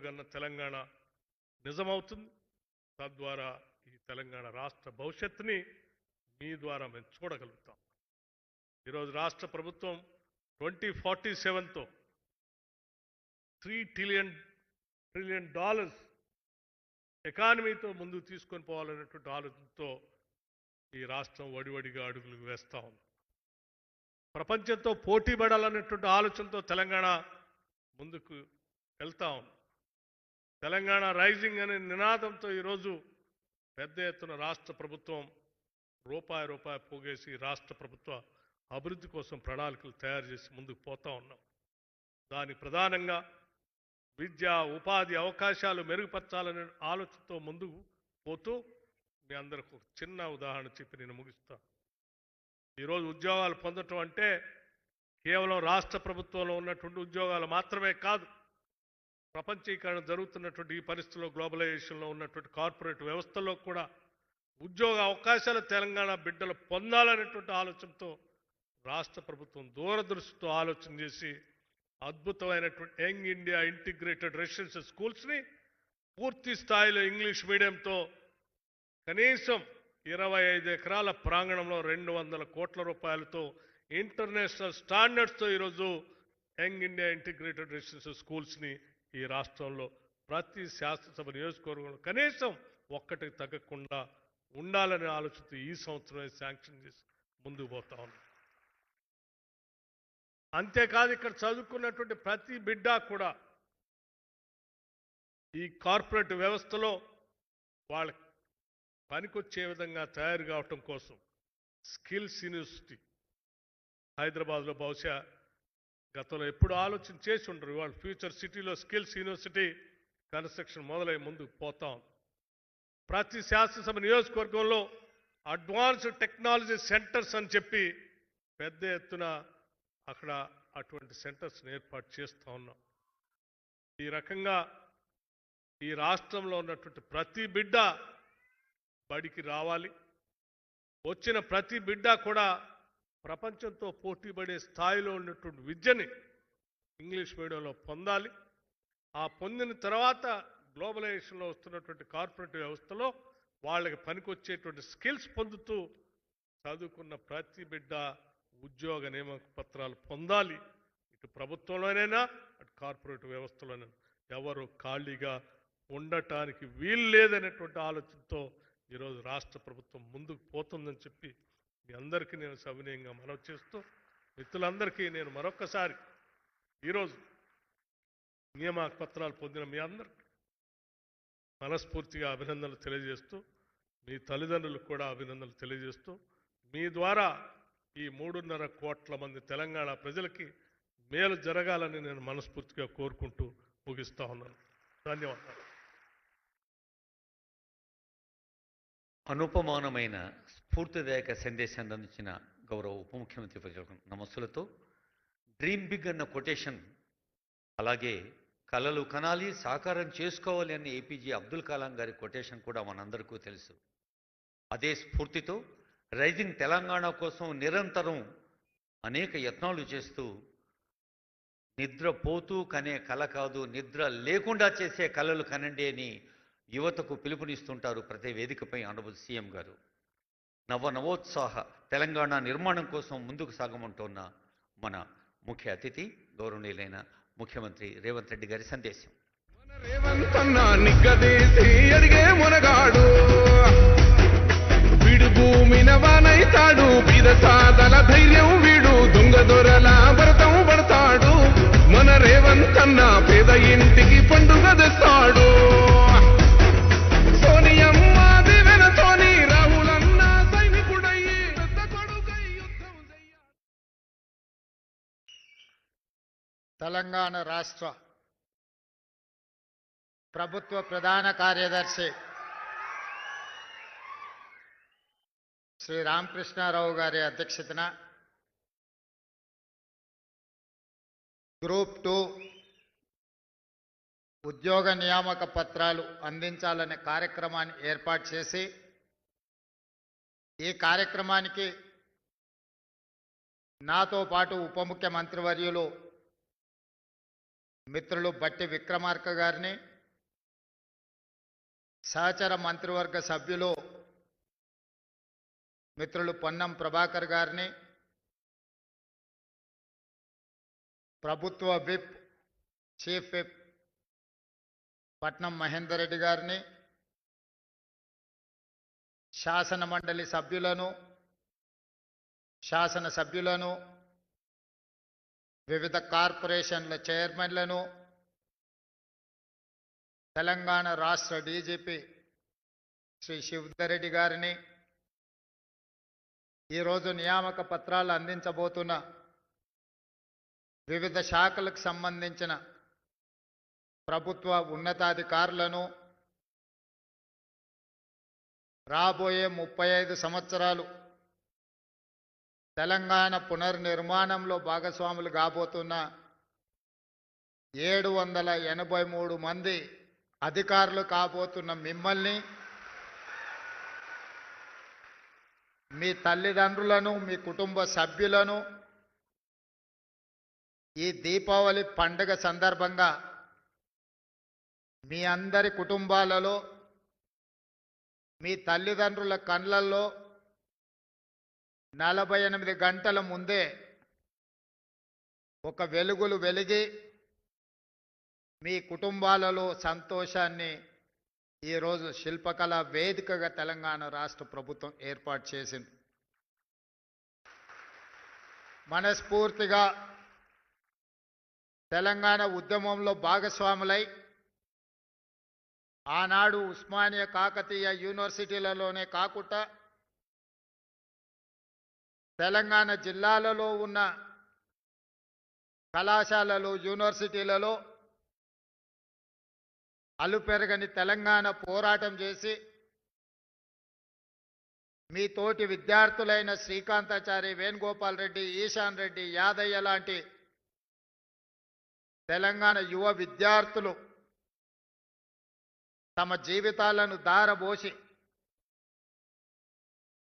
కన్న తెలంగాణ నిజమవుతుంది. తద్వారా ఈ తెలంగాణ రాష్ట్ర భవిష్యత్తుని మీ ద్వారా మేము చూడగలుగుతాం. ఈరోజు రాష్ట్ర ప్రభుత్వం 2047తో $3 ట్రిలియన్ ఎకానమీతో ముందుకు తీసుకొని పోవాలనేటువంటి ఆలోచనతో ఈ రాష్ట్రం వడివడిగా అడుగులు వేస్తూ ఉంది. ప్రపంచంతో పోటీ పడాలనేటువంటి ఆలోచనతో తెలంగాణ ముందుకు వెళ్తా ఉంది. తెలంగాణ రైజింగ్ అనే నినాదంతో ఈరోజు పెద్ద ఎత్తున రాష్ట్ర ప్రభుత్వం రూపాయి పోగేసి రాష్ట్ర ప్రభుత్వ అభివృద్ధి కోసం ప్రణాళికలు తయారు చేసి ముందుకు పోతా ఉన్నాం. దానికి ప్రధానంగా విద్య, ఉపాధి అవకాశాలు మెరుగుపరచాలనే ఆలోచనతో ముందుకు పోతూ మీ అందరికి ఒక చిన్న ఉదాహరణ చెప్పి నేను ముగిస్తాను. ఈరోజు ఉద్యోగాలు పొందటం అంటే కేవలం రాష్ట్ర ప్రభుత్వంలో ఉన్నటువంటి ఉద్యోగాలు మాత్రమే కాదు. ప్రపంచీకరణ జరుగుతున్నటువంటి ఈ పరిస్థితుల్లో, గ్లోబలైజేషన్లో ఉన్నటువంటి కార్పొరేట్ వ్యవస్థలో కూడా ఉద్యోగ అవకాశాలు తెలంగాణ బిడ్డలు పొందాలనేటువంటి ఆలోచనతో రాష్ట్ర ప్రభుత్వం దూరదృష్టితో ఆలోచన చేసి అద్భుతమైనటువంటి యంగ్ ఇండియా ఇంటిగ్రేటెడ్ రెసిడెన్షియల్ స్కూల్స్ని పూర్తి స్థాయిలో ఇంగ్లీష్ మీడియంతో కనీసం 25 ఎకరాల ప్రాంగణంలో 200 కోట్ల రూపాయలతో ఇంటర్నేషనల్ స్టాండర్డ్స్తో ఈరోజు యంగ్ ఇండియా ఇంటిగ్రేటెడ్ రెసిడెన్షియల్ స్కూల్స్ని ఈ రాష్ట్రంలో ప్రతి శాసనసభ నియోజకవర్గంలో కనీసం ఒక్కటికి తగ్గకుండా ఉండాలనే ఆలోచనతో ఈ సంవత్సరమే శాంక్షన్ చేసి ముందుకు పోతా ఉన్నాం. అంతేకాదు, ఇక్కడ చదువుకున్నటువంటి ప్రతి బిడ్డ కూడా ఈ కార్పొరేట్ వ్యవస్థలో వాళ్ళకి పనికొచ్చే విధంగా తయారు కావటం కోసం స్కిల్స్ యూనివర్సిటీ హైదరాబాద్లో బహుశా గతంలో ఎప్పుడు ఆలోచన చేసి ఉండరు. వాళ్ళ ఫ్యూచర్ సిటీలో స్కిల్స్ యూనివర్సిటీ కన్స్ట్రక్షన్ మొదలై ముందుకు పోతాం. ప్రతి శాసనసభ నియోజకవర్గంలో అడ్వాన్స్డ్ టెక్నాలజీ సెంటర్స్ అని చెప్పి పెద్ద ఎత్తున అక్కడ అటువంటి సెంటర్స్ని ఏర్పాటు చేస్తూ ఉన్నాం. ఈ రకంగా ఈ రాష్ట్రంలో ఉన్నటువంటి ప్రతి బిడ్డ బడికి రావాలి. వచ్చిన ప్రతి బిడ్డ కూడా ప్రపంచంతో పోటీ పడే స్థాయిలో ఉన్నటువంటి విద్యని ఇంగ్లీష్ మీడియంలో పొందాలి. ఆ పొందిన తర్వాత గ్లోబలైజేషన్లో వస్తున్నటువంటి కార్పొరేట్ వ్యవస్థలో వాళ్ళకి పనికొచ్చేటువంటి స్కిల్స్ పొందుతూ చదువుకున్న ప్రతి బిడ్డ ఉద్యోగ నియామక పత్రాలు పొందాలి. ఇటు ప్రభుత్వంలోనైనా అటు కార్పొరేట్ వ్యవస్థలోనైనా ఎవరు ఖాళీగా ఉండటానికి వీలు లేదనేటువంటి ఆలోచనతో ఈరోజు రాష్ట్ర ప్రభుత్వం ముందుకు పోతుందని చెప్పి మీ అందరికీ నేను సవినయంగా మనవి చేస్తూ మిత్రులందరికీ నేను మరొక్కసారి ఈరోజు నియామక పత్రాలు పొందిన మీ అందరికీ మనస్ఫూర్తిగా అభినందనలు తెలియజేస్తూ మీ తల్లిదండ్రులకు కూడా అభినందనలు తెలియజేస్తూ మీ ద్వారా ఈ 3.5 కోట్ల మంది తెలంగాణ ప్రజలకి మేలు జరగాలని నేను మనస్ఫూర్తిగా కోరుకుంటూ ముగిస్తా ఉన్నాను. ధన్యవాదాలు. అనుపమానమైన స్ఫూర్తిదాయక సందేశాన్ని అందించిన గౌరవ ఉప ముఖ్యమంత్రి ప్రజలకు నమస్సులతో డ్రీమ్ బిగ్ అన్న కొటేషన్, అలాగే కలలు కనాలి సాకారం చేసుకోవాలి అనే ఏపీజే అబ్దుల్ కలాం గారి కొటేషన్ కూడా మనందరికీ తెలుసు. అదే స్ఫూర్తితో రైజింగ్ తెలంగాణ కోసం నిరంతరం అనేక యత్నాలు చేస్తూ నిద్రపోతూ కనే కల కాదు, నిద్ర లేకుండా చేసే కలలు కనండి అని యువతకు పిలుపునిస్తుంటారు ప్రతి వేదికపై ఆనరబుల్ సీఎం గారు. నవోత్సాహ తెలంగాణ నిర్మాణం కోసం ముందుకు సాగమంటున్న మన ముఖ్య అతిథి గౌరవనీయులైన ముఖ్యమంత్రి రేవంత్ రెడ్డి గారి సందేశం. మన రేవంతన్న నిగ్గదీసి అడిగే మునగాడు, వీడు భూమిన వానైతాడు, బీద సాదల ధైర్యం వీడు, దొంగ దొరల భరతం పడతాడు. మన రేవంతన్న పేద ఇంటికి పండుగ తెస్తాడు. సోనియమ్మ దివెనతోని రాహులన్న సైనికుడయ్యి పెద్ద కొడుకై యుద్ధం చెయ్యాలి. తెలంగాణ రాష్ట్ర ప్రభుత్వ ప్రధాన కార్యదర్శి శ్రీ రామకృష్ణారావు గారి అధ్యక్షతన గ్రూప్ 2 ఉద్యోగ నియామక పత్రాలు అందించాలనే కార్యక్రమాన్ని ఏర్పాటు చేసి ఈ కార్యక్రమానికి నాతో పాటు ఉప ముఖ్యమంత్రి వర్యులు మిత్రులు బట్టి విక్రమార్క గారిని, సహచర మంత్రివర్గ సభ్యులు మిత్రులు పొన్నం ప్రభాకర్ గారిని, ప్రభుత్వ విప్ చీఫ్ విప్ పట్నం మహేందర్ రెడ్డి గారిని, శాసన మండలి సభ్యులను, శాసన సభ్యులను, వివిధ కార్పొరేషన్ల చైర్మన్లను, తెలంగాణ రాష్ట్ర డీజీపీ శ్రీ శివధర్ రెడ్డి గారిని, ఈరోజు నియామక పత్రాలు అందించబోతున్న వివిధ శాఖలకు సంబంధించిన ప్రభుత్వ ఉన్నతాధికారులను, రాబోయే 35 సంవత్సరాలు తెలంగాణ పునర్నిర్మాణంలో భాగస్వాములు కాబోతున్న 783 మంది అధికారులు కాబోతున్న మిమ్మల్ని, మీ తల్లిదండ్రులను, మీ కుటుంబ సభ్యులను ఈ దీపావళి పండుగ సందర్భంగా మీ అందరి కుటుంబాలలో, మీ తల్లిదండ్రుల కళ్ళల్లో 48 గంటల ముందే ఒక వెలుగులు వెలిగి మీ కుటుంబాలలో సంతోషాన్ని ఈరోజు శిల్పకళ వేదికగా తెలంగాణ రాష్ట్ర ప్రభుత్వం ఏర్పాటు చేసింది. మనస్ఫూర్తిగా తెలంగాణ ఉద్యమంలో భాగస్వాములై ఆనాడు ఉస్మానియా కాకతీయ యూనివర్సిటీలలోనే కాకుండా తెలంగాణ జిల్లాలలో ఉన్న కళాశాలలు, యూనివర్సిటీలలో అలుపెరగని తెలంగాణ పోరాటం చేసి మీ తోటి విద్యార్థులైన శ్రీకాంతాచారి, వేణుగోపాల్ రెడ్డి, ఈశాన్ రెడ్డి, యాదయ్య లాంటి తెలంగాణ యువ విద్యార్థులు తమ జీవితాలను దారబోసి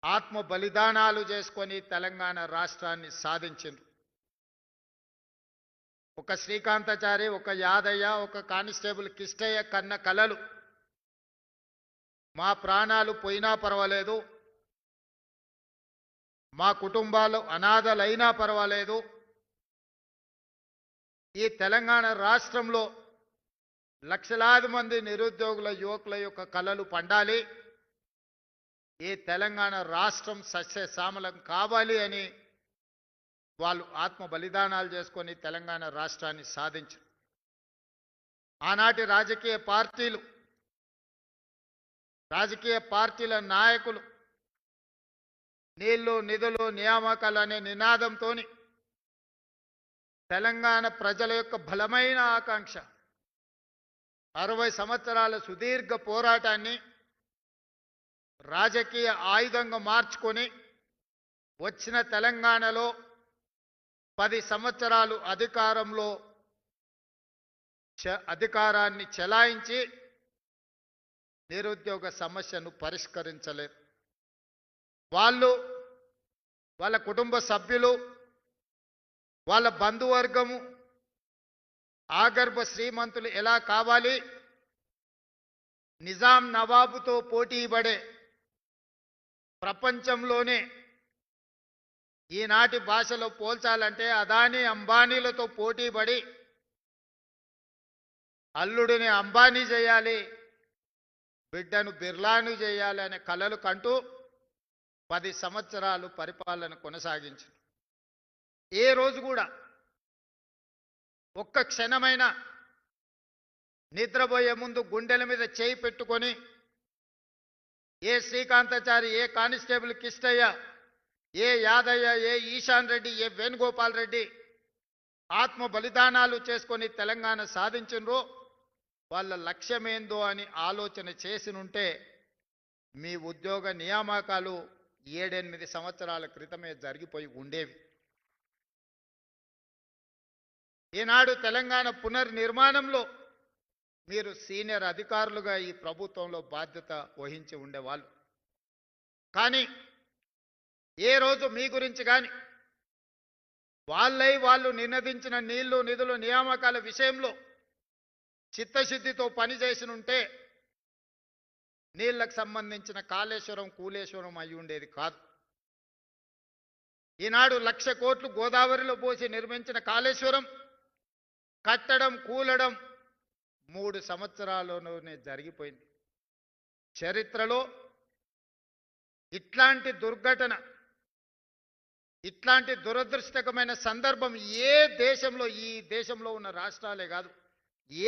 ఆత్మ బలిదానాలు చేసుకొని తెలంగాణ రాష్ట్రాన్ని సాధించిండ్రు. ఒక శ్రీకాంతాచారి, ఒక యాదయ్య, ఒక కానిస్టేబుల్ కిష్టయ్య కన్న కలలు మా ప్రాణాలు పోయినా పర్వాలేదు, మా కుటుంబాలు అనాథలైనా పర్వాలేదు, ఈ తెలంగాణ రాష్ట్రంలో లక్షలాది మంది నిరుద్యోగుల యువకుల యొక్క కలలు పండాలి, ఈ తెలంగాణ రాష్ట్రం సస్యశ్యామలం కావాలి అని వాళ్ళు ఆత్మ బలిదానాలు చేసుకొని తెలంగాణ రాష్ట్రాన్ని సాధించారు. ఆనాటి రాజకీయ పార్టీల నాయకులు నీళ్లు నిధులు నియామకాలు అనే నినాదంతో తెలంగాణ ప్రజల యొక్క బలమైన ఆకాంక్ష 60 సంవత్సరాల సుదీర్ఘ పోరాటాన్ని రాజకీయ ఆయుధంగా మార్చుకొని వచ్చిన తెలంగాణలో 10 సంవత్సరాలు అధికారాన్ని చెలాయించి నిరుద్యోగ సమస్యను పరిష్కరించలేదు. వాళ్ళ కుటుంబ సభ్యులు, వాళ్ళ బంధువర్గము ఆగర్భ శ్రీమంతులు ఎలా కావాలి, నిజాం నవాబుతో పోటీ పడే ప్రపంచంలోనే ఈనాటి భాషలో పోల్చాలంటే అదానీ అంబానీలతో పోటీపడి అల్లుడిని అంబానీ చేయాలి, బిడ్డను బిర్లాను చేయాలి అనే కలలు కంటూ 10 సంవత్సరాలు పరిపాలన కొనసాగించారు. ఏ రోజు కూడా ఒక్క క్షణమైన నిద్రపోయే ముందు గుండెల మీద చేయి పెట్టుకొని ఏ శ్రీకాంతాచారి, ఏ కానిస్టేబుల్ కిష్టయ్య, ఏ యాదయ్య, ఏ ఈశాన్ రెడ్డి, ఏ వేణుగోపాల్ రెడ్డి ఆత్మ బలిదానాలు చేసుకొని తెలంగాణ సాధించినరో వాళ్ళ లక్ష్యమేందో అని ఆలోచన చేసినుంటే మీ ఉద్యోగ నియామకాలు 7-8 సంవత్సరాల క్రితమే జరిగిపోయి ఉండేవి. ఈనాడు తెలంగాణ పునర్నిర్మాణంలో మీరు సీనియర్ అధికారులుగా ఈ ప్రభుత్వంలో బాధ్యత వహించి ఉండేవాళ్ళు. కానీ ఏ రోజు మీ గురించి కానీ వాళ్ళు నినదించిన నీళ్లు నిధులు నియామకాల విషయంలో చిత్తశుద్ధితో పనిచేసినుంటే నీళ్లకు సంబంధించిన కాళేశ్వరం కూలేశ్వరం అయి ఉండేది కాదు. ఈనాడు 1,00,000 కోట్లు గోదావరిలో పోసి నిర్మించిన కాళేశ్వరం కట్టడం కూలడం 3 సంవత్సరాల్లోనే జరిగిపోయింది. చరిత్రలో ఇట్లాంటి దుర్ఘటన, ఇట్లాంటి దురదృష్టకరమైన సందర్భం ఏ దేశంలో, ఈ దేశంలో ఉన్న రాష్ట్రాలే కాదు,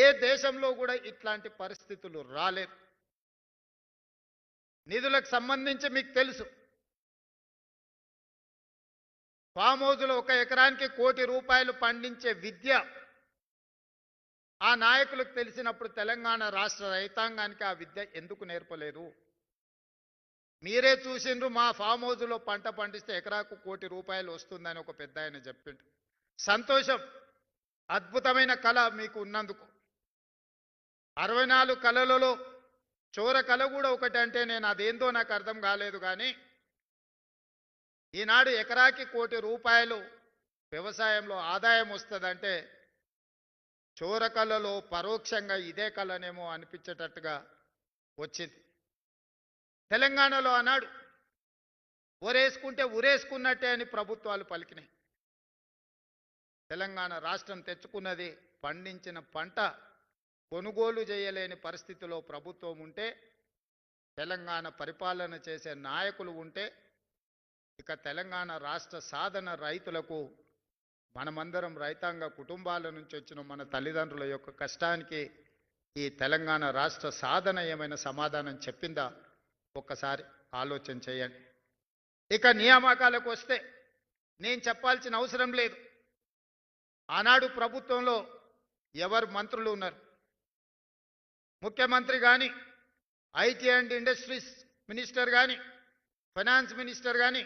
ఏ దేశంలో కూడా ఇట్లాంటి పరిస్థితులు రాలేదు. నిధులకు సంబంధించి మీకు తెలుసు, ఫామ్ హౌస్లో 1 ఎకరానికి ₹1 కోటి పండించే విద్య ఆ నాయకులకు తెలిసినప్పుడు తెలంగాణ రాష్ట్ర రైతాంగానికి ఆ విద్య ఎందుకు నేర్పలేదు? మీరే చూసిండ్రు, మా ఫామ్ హౌస్లో పంట పండిస్తే ఎకరాకు ₹1 కోటి వస్తుందని ఒక పెద్ద ఆయన చెప్పిండు. సంతోషం, అద్భుతమైన కళ మీకు ఉన్నందుకు. 64 కళలలో చోర కళ కూడా ఒకటి అంటే నేను అదేందో నాకు అర్థం కాలేదు. కానీ ఈనాడు ఎకరాకి ₹1 కోటి వ్యవసాయంలో ఆదాయం వస్తుందంటే చోర కళలో పరోక్షంగా ఇదే కళనేమో అనిపించేటట్టుగా వచ్చింది. తెలంగాణలో ఆనాడు ఒరేసుకుంటే ఉరేసుకున్నట్టే అని ప్రభుత్వాలు పలికినాయి. తెలంగాణ రాష్ట్రం తెచ్చుకున్నది పండించిన పంట కొనుగోలు చేయలేని పరిస్థితిలో ప్రభుత్వం ఉంటే, తెలంగాణ పరిపాలన చేసే నాయకులు ఉంటే, ఇక తెలంగాణ రాష్ట్ర సాధన రైతులకు మనమందరం రైతాంగ కుటుంబాల నుంచి వచ్చిన మన తల్లిదండ్రుల యొక్క కష్టానికి ఈ తెలంగాణ రాష్ట్ర సాధన ఏమైనా సమాధానం చెప్పిందా? ఒక్కసారి ఆలోచన చేయండి. ఇక నియామకాలకు వస్తే నేను చెప్పాల్సిన అవసరం లేదు. ఆనాడు ప్రభుత్వంలో ఎవరు మంత్రులు ఉన్నారు? ముఖ్యమంత్రి కానీ, ఐటీ అండ్ ఇండస్ట్రీస్ మినిస్టర్ కానీ, ఫైనాన్స్ మినిస్టర్ కానీ,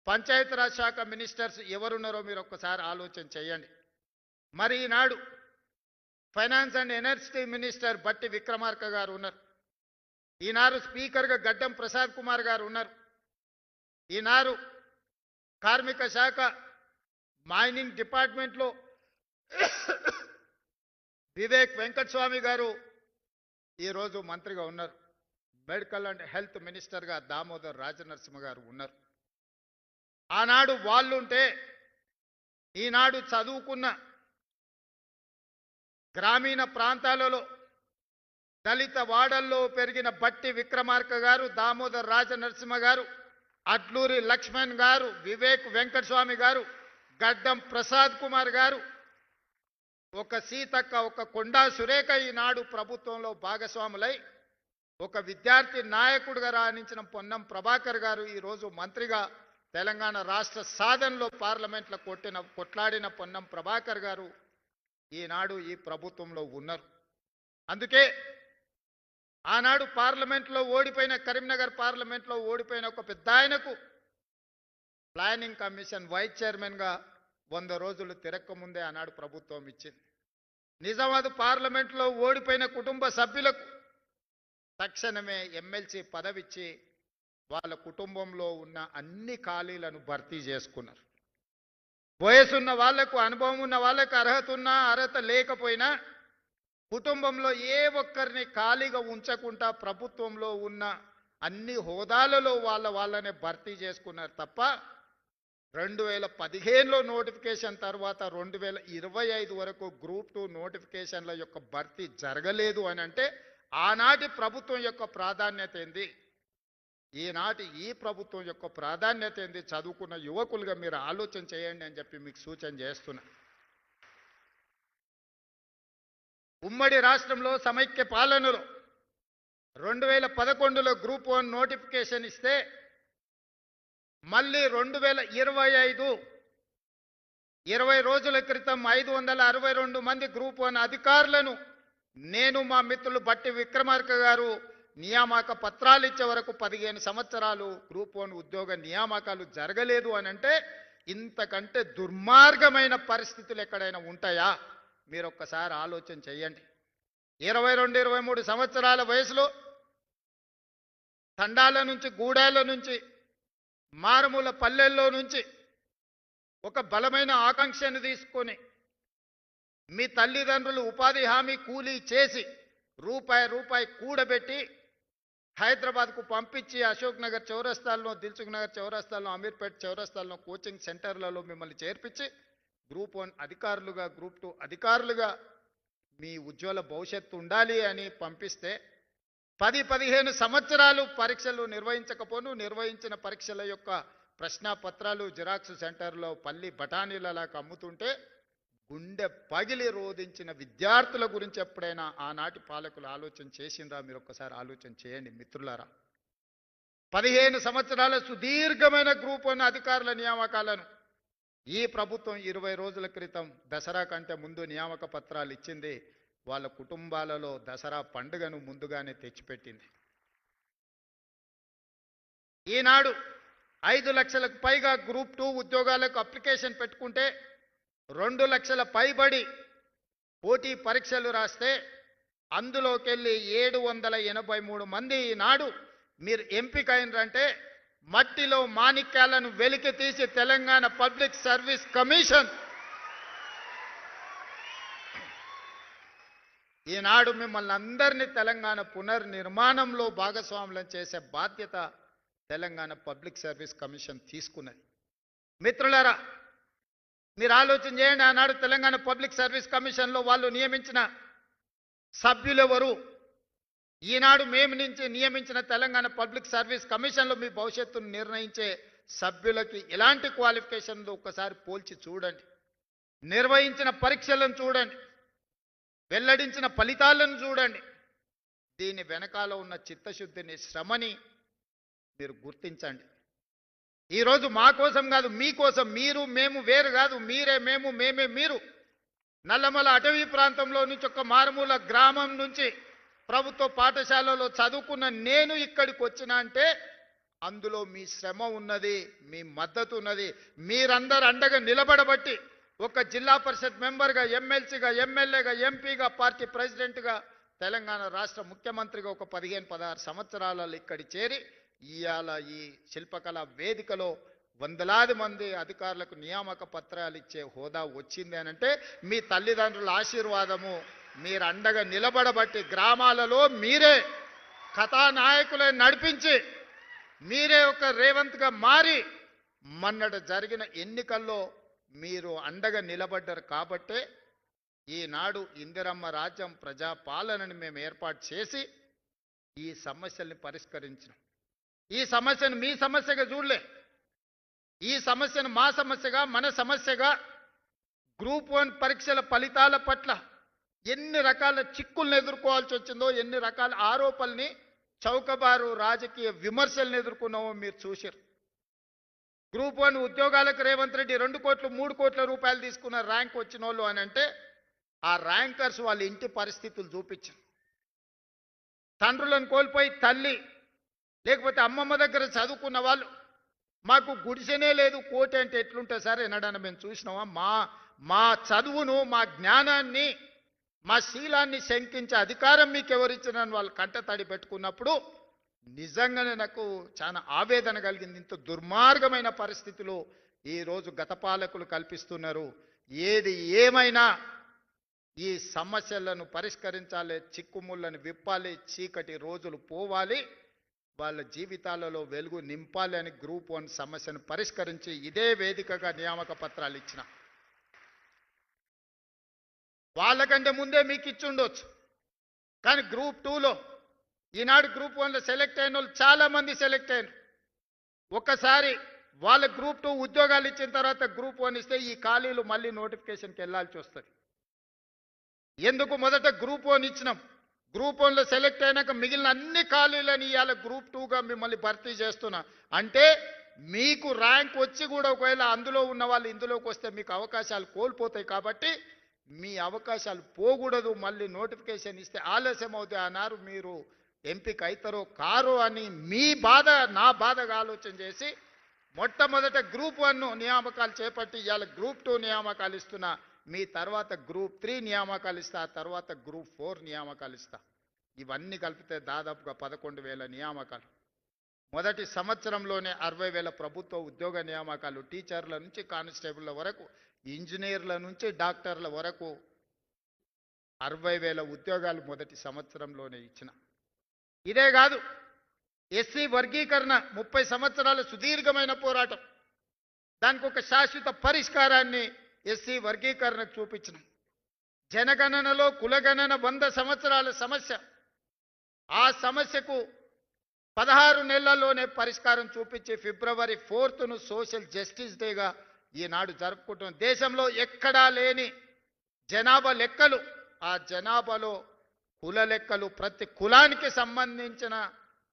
పంచాయతీరాజ్ శాఖ మినిస్టర్స్ ఎవరున్నారో మీరు ఒక్కసారి ఆలోచన చేయండి. మరి ఈనాడు ఫైనాన్స్ అండ్ ఎనర్జీ మినిస్టర్ బట్టి విక్రమార్క గారు ఉన్నారు. ఈనాడు స్పీకర్గా గడ్డం ప్రసాద్ కుమార్ గారు ఉన్నారు. ఈనాడు కార్మిక శాఖ మైనింగ్ డిపార్ట్మెంట్లో వివేక్ వెంకటస్వామి గారు ఈరోజు మంత్రిగా ఉన్నారు. మెడికల్ అండ్ హెల్త్ మినిస్టర్గా దామోదర్ రాజనరసింహ గారు ఉన్నారు. ఆనాడు వాళ్ళుంటే ఈనాడు చదువుకున్న గ్రామీణ ప్రాంతాలలో దళిత వాడల్లో పెరిగిన బట్టి విక్రమార్క గారు, దామోదర్ రాజనరసింహ గారు, అడ్లూరి లక్ష్మణ్ గారు, వివేక్ వెంకటస్వామి గారు, గడ్డం ప్రసాద్ కుమార్ గారు, ఒక సీతక్క, ఒక కొండా సురేఖ ఈనాడు ప్రభుత్వంలో భాగస్వాములై ఒక విద్యార్థి నాయకుడిగా రాణించిన పొన్నం ప్రభాకర్ గారు ఈరోజు మంత్రిగా తెలంగాణ రాష్ట్ర సాధనలో పార్లమెంట్లో కొట్లాడిన పొన్నం ప్రభాకర్ గారు ఈనాడు ఈ ప్రభుత్వంలో ఉన్నారు. అందుకే ఆనాడు పార్లమెంట్లో ఓడిపోయిన, కరీంనగర్ పార్లమెంట్లో ఓడిపోయిన ఒక పెద్ద ఆయనకు ప్లానింగ్ కమిషన్ వైస్ చైర్మన్గా 100 రోజులు తిరక్కముందే ఆనాడు ప్రభుత్వం ఇచ్చింది. నిజామాబాద్ పార్లమెంట్లో ఓడిపోయిన కుటుంబ సభ్యులకు తక్షణమే ఎమ్మెల్సీ పదవిచ్చి వాళ్ళ కుటుంబంలో ఉన్న అన్ని ఖాళీలను భర్తీ చేసుకున్నారు. వయసున్న వాళ్లకు, అనుభవం ఉన్న వాళ్ళకు, అర్హత ఉన్నా అర్హత లేకపోయినా కుటుంబంలో ఏ ఒక్కరిని ఖాళీగా ఉంచకుండా ప్రభుత్వంలో ఉన్న అన్ని హోదాలలో వాళ్ళనే భర్తీ చేసుకున్నారు తప్ప 2015లో నోటిఫికేషన్ తర్వాత 2025 వరకు గ్రూప్ 2 నోటిఫికేషన్ల యొక్క భర్తీ జరగలేదు అని అంటే ఆనాటి ప్రభుత్వం యొక్క ప్రాధాన్యత ఏంది, ఈనాటి ఈ ప్రభుత్వం యొక్క ప్రాధాన్యత ఏంది, చదువుకున్న యువకులుగా మీరు ఆలోచన చేయండి అని చెప్పి మీకు సూచన చేస్తున్నా. ఉమ్మడి రాష్ట్రంలో సమైక్య పాలనలో 2011లో గ్రూప్ 1 నోటిఫికేషన్ ఇస్తే మళ్ళీ 2025 20 రోజుల క్రితం 562 మంది గ్రూప్ 1 అధికారులను నేను, మా మిత్రులు బట్టి విక్రమార్క గారు నియామక పత్రాలు ఇచ్చే వరకు 15 సంవత్సరాలు గ్రూప్ 1 ఉద్యోగ నియామకాలు జరగలేదు అని అంటే ఇంతకంటే దుర్మార్గమైన పరిస్థితులు ఎక్కడైనా ఉంటాయా? మీరు ఒక్కసారి ఆలోచన చేయండి. 22-23 సంవత్సరాల వయసులో తండాల నుంచి, గూడాల నుంచి, మారుమూల పల్లెల్లో నుంచి ఒక బలమైన ఆకాంక్షను తీసుకొని మీ తల్లిదండ్రులు ఉపాధి హామీ కూలీ చేసి రూపాయి కూడబెట్టి హైదరాబాద్కు పంపించి అశోక్ నగర్ చౌరస్తాల్లో, దిల్సుఖ్ నగర్ చౌరస్తాల్లో, అమీర్పేట్ చౌరస్తాల్లో కోచింగ్ సెంటర్లలో మిమ్మల్ని చేర్పించి గ్రూప్ 1 అధికారులుగా, గ్రూప్ 2 అధికారులుగా మీ ఉజ్వల భవిష్యత్తు ఉండాలి అని పంపిస్తే 10-15 సంవత్సరాలు పరీక్షలు నిర్వహించిన పరీక్షల యొక్క ప్రశ్నాపత్రాలు జిరాక్స్ సెంటర్లో పల్లి బఠానీలలాగా అమ్ముతుంటే గుండె పగిలి రోధించిన విద్యార్థుల గురించి ఎప్పుడైనా ఆనాటి పాలకులు ఆలోచన చేసిండ్రా? మీరు ఒక్కసారి ఆలోచన చేయండి మిత్రులారా. 15 సంవత్సరాల సుదీర్ఘమైన గ్రూప్ 1 అధికారుల నియామకాలను ఈ ప్రభుత్వం 20 రోజుల క్రితం దసరా కంటే ముందు నియామక పత్రాలు ఇచ్చింది. వాళ్ళ కుటుంబాలలో దసరా పండుగను ముందుగానే తెచ్చిపెట్టింది. ఈనాడు 5 లక్షలకు పైగా గ్రూప్ 2 ఉద్యోగాలకు అప్లికేషన్ పెట్టుకుంటే 2 లక్షల పైబడి పోటీ పరీక్షలు రాస్తే అందులోకెళ్ళి 783 మంది ఈనాడు మీరు ఎంపిక అయినరంటే మట్టిలో మాణిక్యాలను వెలికి తీసి తెలంగాణ పబ్లిక్ సర్వీస్ కమిషన్ ఈనాడు మిమ్మల్ని అందరినీ తెలంగాణ పునర్నిర్మాణంలో భాగస్వాములను చేసే బాధ్యత తెలంగాణ పబ్లిక్ సర్వీస్ కమిషన్ తీసుకున్నది. మిత్రులారా, మీరు ఆలోచన చేయండి. ఆనాడు తెలంగాణ పబ్లిక్ సర్వీస్ కమిషన్లో వాళ్ళు నియమించిన సభ్యులెవరు? ఈనాడు మేము నియమించిన తెలంగాణ పబ్లిక్ సర్వీస్ కమిషన్లో మీ భవిష్యత్తును నిర్ణయించే సభ్యులకి ఎలాంటి క్వాలిఫికేషన్లు ఒక్కసారి పోల్చి చూడండి. నిర్వహించిన పరీక్షలను చూడండి, వెల్లడించిన ఫలితాలను చూడండి. దీని వెనకాల ఉన్న చిత్తశుద్ధిని, శ్రమని మీరు గుర్తించండి. ఈరోజు మా కోసం కాదు, మీకోసం. మీరు మేము వేరు కాదు, మీరే మేము, మేమే మీరు. నల్లమల అటవీ ప్రాంతంలో నుంచి ఒక మారుమూల గ్రామం నుంచి ప్రభుత్వ పాఠశాలలో చదువుకున్న నేను ఇక్కడికి వచ్చినా అంటే అందులో మీ శ్రమ ఉన్నది, మీ మద్దతు ఉన్నది. మీరందరూ అండగా నిలబడబట్టి ఒక జిల్లా పరిషత్ మెంబర్గా, ఎమ్మెల్సీగా, ఎమ్మెల్యేగా, ఎంపీగా, పార్టీ ప్రెసిడెంట్గా, తెలంగాణ రాష్ట్ర ముఖ్యమంత్రిగా ఒక 15-16 సంవత్సరాలలో ఇక్కడి చేరి ఇవాళ ఈ శిల్పకళా వేదికలో వందలాది మంది అధికారులకు నియామక పత్రాలు ఇచ్చే హోదా వచ్చింది అని అంటే మీ తల్లిదండ్రుల ఆశీర్వాదము, మీరు అండగా నిలబడబట్టి గ్రామాలలో మీరే కథానాయకులే నడిపించి మీరే ఒక రేవంత్గా మారి మొన్నట జరిగిన ఎన్నికల్లో మీరు అండగా నిలబడ్డారు కాబట్టే ఈనాడు ఇందిరమ్మ రాజ్యం ప్రజాపాలనని మేము ఏర్పాటు చేసి ఈ సమస్యల్ని పరిష్కరించినాం. ఈ సమస్యను మీ సమస్యగా చూడలే, ఈ సమస్యను మా సమస్యగా, మన సమస్యగా, గ్రూప్ 1 పరీక్షల ఫలితాల పట్ల ఎన్ని రకాల చిక్కులను ఎదుర్కోవాల్సి వచ్చిందో, ఎన్ని రకాల ఆరోపణల్ని, చౌకబారు రాజకీయ విమర్శలను ఎదుర్కొన్నామో మీరు చూశారు. గ్రూప్ 1 ఉద్యోగాలకు రేవంత్ రెడ్డి 2 కోట్లు 3 కోట్ల రూపాయలు తీసుకున్న ర్యాంక్ వచ్చిన వాళ్ళు అని అంటే ఆ ర్యాంకర్స్ వాళ్ళ ఇంటి పరిస్థితులు చూపించారు. తండ్రులను కోల్పోయి తల్లి లేకపోతే అమ్మమ్మ దగ్గర చదువుకున్న వాళ్ళు మాకు గుడిసెనే లేదు, కోటి అంటే ఎట్లుంటుంది సార్ ఎన్నడన్నా మేము చూసినామా? మా చదువును, మా జ్ఞానాన్ని, మా శీలాన్ని శంకించే అధికారం మీకు ఎవరిచ్చినని వాళ్ళు కంటతడి పెట్టుకున్నప్పుడు నిజంగానే నాకు చాలా ఆవేదన కలిగింది. ఇంత దుర్మార్గమైన పరిస్థితులు ఈరోజు గత పాలకులు కల్పిస్తున్నారు. ఏది ఏమైనా ఈ సమస్యలను పరిష్కరించాలి, చిక్కుముళ్ళను విప్పాలి, చీకటి రోజులు పోవాలి, వాళ్ళ జీవితాలలో వెలుగు నింపాలి అని గ్రూప్ 1 సమస్యను పరిష్కరించి ఇదే వేదికగా నియామక పత్రాలు ఇచ్చిన. వాళ్ళకంటే ముందే మీకు ఇచ్చి ఉండొచ్చు, కానీ గ్రూప్ 2లో ఈనాడు గ్రూప్ 1లో సెలెక్ట్ అయిన వాళ్ళు చాలామంది సెలెక్ట్ అయినారు. ఒక్కసారి వాళ్ళ గ్రూప్ 2 ఉద్యోగాలు ఇచ్చిన తర్వాత గ్రూప్ 1 ఇస్తే ఈ ఖాళీలు మళ్ళీ నోటిఫికేషన్కి వెళ్ళాల్సి వస్తుంది. ఎందుకు మొదట గ్రూప్ 1 ఇచ్చినాం, గ్రూప్ 1లో సెలెక్ట్ అయినాక మిగిలిన అన్ని ఖాళీలను ఇవాళ గ్రూప్ 2గా మిమ్మల్ని భర్తీ చేస్తున్నా. అంటే మీకు ర్యాంక్ వచ్చి కూడా ఒకవేళ అందులో ఉన్న వాళ్ళు ఇందులోకి వస్తే మీకు అవకాశాలు కోల్పోతాయి. కాబట్టి మీ అవకాశాలు పోకూడదు, మళ్ళీ నోటిఫికేషన్ ఇస్తే ఆలస్యం అవుతాయి అన్నారు. మీరు ఎంపిక అవుతారో కారో అని మీ బాధ నా బాధగా ఆలోచన చేసి మొట్టమొదట గ్రూప్ 1 నియామకాలు చేపట్టి ఇవాళ గ్రూప్ 2 నియామకాలు ఇస్తున్నా. మీ తర్వాత గ్రూప్ 3 నియామకాలు ఇస్తా, ఆ తర్వాత గ్రూప్ 4 నియామకాలు ఇస్తా. ఇవన్నీ కలిపితే దాదాపుగా 11,000 నియామకాలు. మొదటి సంవత్సరంలోనే 60,000 ప్రభుత్వ ఉద్యోగ నియామకాలు, టీచర్ల నుంచి కానిస్టేబుల్ల వరకు, ఇంజనీర్ల నుంచి డాక్టర్ల వరకు 60,000 ఉద్యోగాలు మొదటి సంవత్సరంలోనే ఇచ్చిన. ఇదే కాదు, ఎస్సీ వర్గీకరణ 30 సంవత్సరాల సుదీర్ఘమైన పోరాటం, దానికి ఒక శాశ్వత పరిష్కారాన్ని ఎస్సీ వర్గీకరణకు చూపించిన. జనగణనలో కులగణన 100 సంవత్సరాల సమస్య, ఆ సమస్యకు 16 నెలల్లోనే పరిష్కారం చూపించి ఫిబ్రవరి 4ను సోషల్ జస్టిస్ డేగా ఈనాడు జరుపుకుంటున్నాం. దేశంలో ఎక్కడా లేని జనాభా లెక్కలు, ఆ జనాభాలో కుల లెక్కలు, ప్రతి కులానికి సంబంధించిన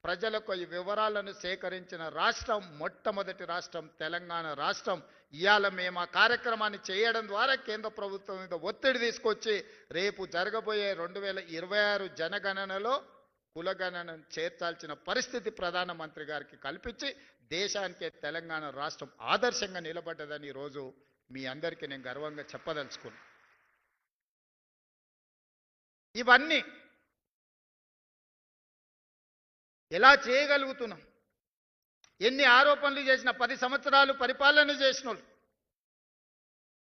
ప్రజలకు ఈ వివరాలను సేకరించిన రాష్ట్రం మొట్టమొదటి రాష్ట్రం తెలంగాణ రాష్ట్రం. ఇవాళ మేము ఆ కార్యక్రమాన్ని చేయడం ద్వారా కేంద్ర ప్రభుత్వం మీద ఒత్తిడి తీసుకొచ్చి రేపు జరగబోయే 2026 జనగణనలో కులగణనను చేర్చాల్సిన పరిస్థితి ప్రధానమంత్రి గారికి కల్పించి దేశానికే తెలంగాణ రాష్ట్రం ఆదర్శంగా నిలబడ్డదని ఈరోజు మీ అందరికీ నేను గర్వంగా చెప్పదలుచుకున్నాను. ఇవన్నీ ఎలా చేయగలుగుతున్నాం? ఎన్ని ఆరోపణలు చేసిన, 10 సంవత్సరాలు పరిపాలన చేసిన వాళ్ళు,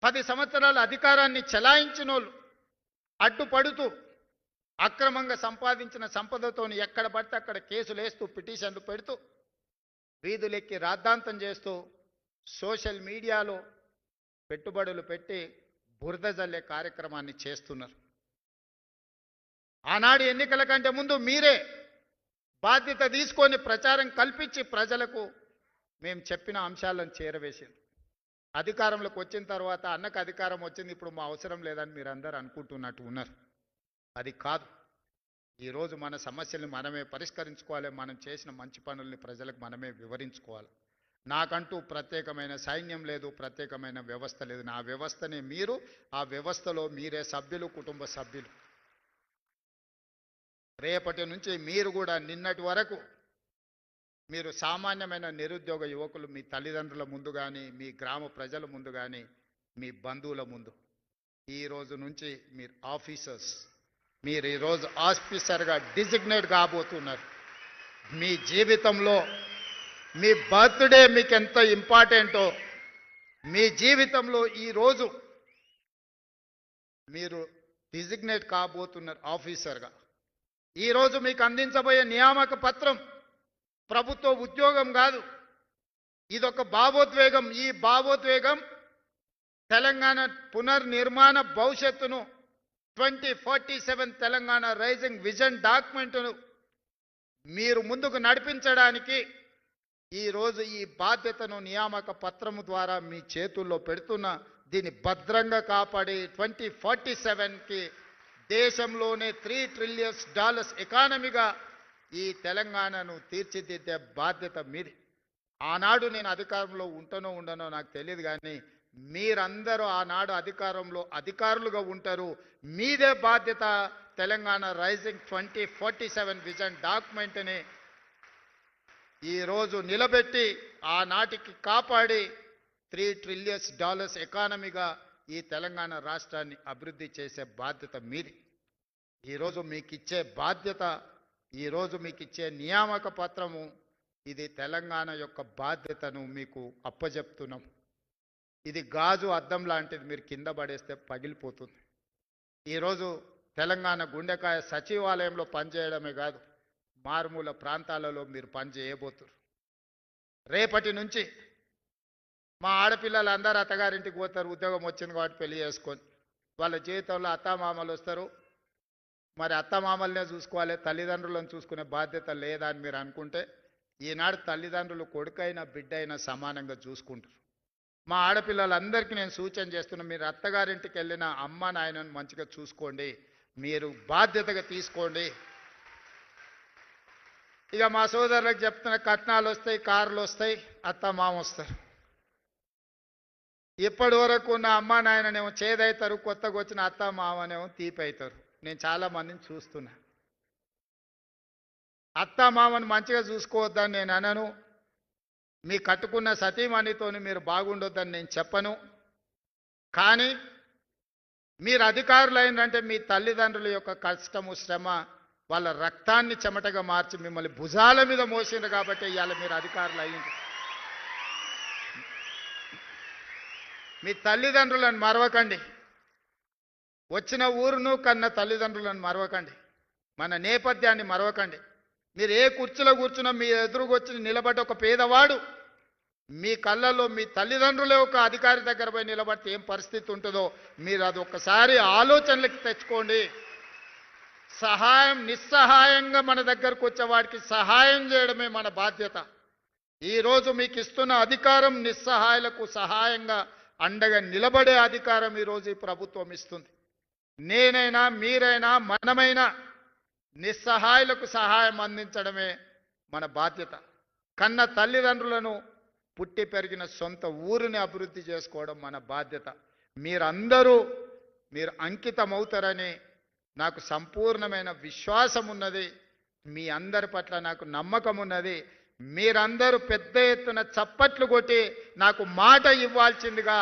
10 సంవత్సరాల అధికారాన్ని చెలాయించిన వాళ్ళు అడ్డుపడుతూ అక్రమంగా సంపాదించిన సంపదతో ఎక్కడ పడితే అక్కడ కేసులు వేస్తూ పిటిషన్లు పెడుతూ వీధులెక్కి రాద్ధాంతం చేస్తూ సోషల్ మీడియాలో పెట్టుబడులు పెట్టి బురద జల్లే కార్యక్రమాన్ని చేస్తున్నారు. ఆనాడు ఎన్నికల కంటే ముందు మీరే బాధ్యత తీసుకొని ప్రచారం కల్పించి ప్రజలకు మేము చెప్పిన అంశాలను చేరవేసింది. అధికారంలోకి వచ్చిన తర్వాత అన్నకు అధికారం వచ్చింది, ఇప్పుడు మా అవసరం లేదని మీరు అందరూ అనుకుంటున్నట్టు ఉన్నారు. అది కాదు. ఈరోజు మన సమస్యల్ని మనమే పరిష్కరించుకోవాలి, మనం చేసిన మంచి పనుల్ని ప్రజలకు మనమే వివరించుకోవాలి. నాకంటూ ప్రత్యేకమైన సైన్యం లేదు, ప్రత్యేకమైన వ్యవస్థ లేదు. నా వ్యవస్థనే మీరు, ఆ వ్యవస్థలో మీరే సభ్యులు, కుటుంబ సభ్యులు. రేపటి నుంచి మీరు కూడా నిన్నటి వరకు మీరు సామాన్యమైన నిరుద్యోగ యువకులు మీ తల్లిదండ్రుల ముందు కానీ, మీ గ్రామ ప్రజల ముందు కానీ, మీ బంధువుల ముందు, ఈ రోజు నుంచి మీరు ఆఫీసర్స్, మీరు ఈరోజు ఆఫీసర్గా డిజిగ్నేట్ కాబోతున్నారు. మీ జీవితంలో మీ బర్త్డే మీకు ఎంత ఇంపార్టెంటో, మీ జీవితంలో ఈరోజు మీరు డిజిగ్నేట్ కాబోతున్నారు ఆఫీసర్గా. ఈరోజు మీకు అందించబోయే నియామక పత్రం ప్రభుత్వ ఉద్యోగం కాదు, ఇదొక భావోద్వేగం. ఈ భావోద్వేగం తెలంగాణ పునర్నిర్మాణ భవిష్యత్తును 2047 తెలంగాణ రైజింగ్ విజన్ డాక్యుమెంట్ను మీరు ముందుకు నడిపించడానికి ఈరోజు ఈ బాధ్యతను నియామక పత్రము ద్వారా మీ చేతుల్లో పెడుతున్న, దీన్ని భద్రంగా కాపాడి 2047కి దేశంలోనే $3 ట్రిలియన్ ఎకానమీగా ఈ తెలంగాణను తీర్చిదిద్దే బాధ్యత మీది. ఆనాడు నేను అధికారంలో ఉంటానో ఉండనో నాకు తెలియదు, కానీ మీరందరూ ఆనాడు అధికారులుగా ఉంటారు. మీదే బాధ్యత తెలంగాణ రైజింగ్ 2047 విజన్ డాక్యుమెంట్ని ఈరోజు నిలబెట్టి ఆనాటికి కాపాడి $3 ట్రిలియన్ ఎకానమీగా ఈ తెలంగాణ రాష్ట్రాన్ని అభివృద్ధి చేసే బాధ్యత మీది. ఈరోజు మీకు ఇచ్చే బాధ్యత, ఈరోజు మీకు ఇచ్చే నియామక పత్రము, ఇది తెలంగాణ యొక్క బాధ్యతను మీకు అప్పజెప్తున్నాం. ఇది గాజు అద్దం లాంటిది, మీరు కింద పడేస్తే పగిలిపోతుంది. ఈరోజు తెలంగాణ గుండెకాయ సచివాలయంలో పనిచేయడమే కాదు, మారుమూల ప్రాంతాలలో మీరు పనిచేయబోతున్నారు. రేపటి నుంచి మా ఆడపిల్లలు అందరూ అత్తగారింటికి పోతారు, ఉద్యోగం వచ్చింది కాబట్టి పెళ్లి చేసుకొని. వాళ్ళ జీవితంలో అత్తామామలు వస్తారు. మరి అత్తమామలనే చూసుకోవాలి, తల్లిదండ్రులను చూసుకునే బాధ్యత లేదా అని మీరు అనుకుంటే, ఈనాడు తల్లిదండ్రులు కొడుకైనా బిడ్డైనా సమానంగా చూసుకుంటారు. మా ఆడపిల్లలందరికీ నేను సూచన చేస్తున్నా, మీరు అత్తగారింటికి వెళ్ళిన అమ్మ నాయనను మంచిగా చూసుకోండి, మీరు బాధ్యతగా తీసుకోండి. ఇక మా సోదరులకు చెప్తున్న, కట్నాలు వస్తాయి, కార్లు వస్తాయి, అత్త మామ వస్తారు. ఇప్పటి వరకు ఉన్న అమ్మ నాయననేమో చేదవుతారు, కొత్తగా వచ్చిన అత్త మామనేమో తీపి అవుతారు. నేను చాలా మందిని చూస్తున్నా. అత్త మామను మంచిగా చూసుకోవద్దని నేను అనను, మీ కట్టుకున్న సతీమణితోని మీరు బాగుండొద్దని నేను చెప్పను. కానీ మీరు అధికారులు అయినంటే మీ తల్లిదండ్రుల యొక్క కష్టము శ్రమ, వాళ్ళ రక్తాన్ని చెమటగా మార్చి మిమ్మల్ని భుజాల మీద మోసిండ్రు కాబట్టి ఇవాళ మీరు అధికారులు అయ్యింది. మీ తల్లిదండ్రులను మరవకండి, వచ్చిన ఊరును కన్న తల్లిదండ్రులను మరవకండి, మన నేపథ్యాన్ని మరవకండి. మీరు ఏ కుర్చీలో కూర్చున్నా మీ ఎదురుకొచ్చి నిలబడ్డ ఒక పేదవాడు మీ కళ్ళల్లో మీ తల్లిదండ్రులే ఒక అధికారి దగ్గర పోయి నిలబడితే ఏం పరిస్థితి ఉంటుందో మీరు అది ఒక్కసారి ఆలోచనలకు తెచ్చుకోండి. నిస్సహాయంగా మన దగ్గరకు వచ్చే వాడికి సహాయం చేయడమే మన బాధ్యత. ఈరోజు మీకు ఇస్తున్న అధికారం నిస్సహాయులకు సహాయంగా అండగా నిలబడే అధికారం ఈరోజు ఈ ప్రభుత్వం ఇస్తుంది. నేనైనా మీరైనా మనమైనా నిస్సహాయులకు సహాయం అందించడమే మన బాధ్యత. కన్న తల్లిదండ్రులను, పుట్టి పెరిగిన సొంత ఊరిని అభివృద్ధి చేసుకోవడం మన బాధ్యత. మీరు అంకితమవుతారని నాకు సంపూర్ణమైన విశ్వాసం ఉన్నది. మీ అందరి పట్ల నాకు నమ్మకం ఉన్నది. మీరందరూ పెద్ద ఎత్తున చప్పట్లు కొట్టి నాకు మాట ఇవ్వాల్సిందిగా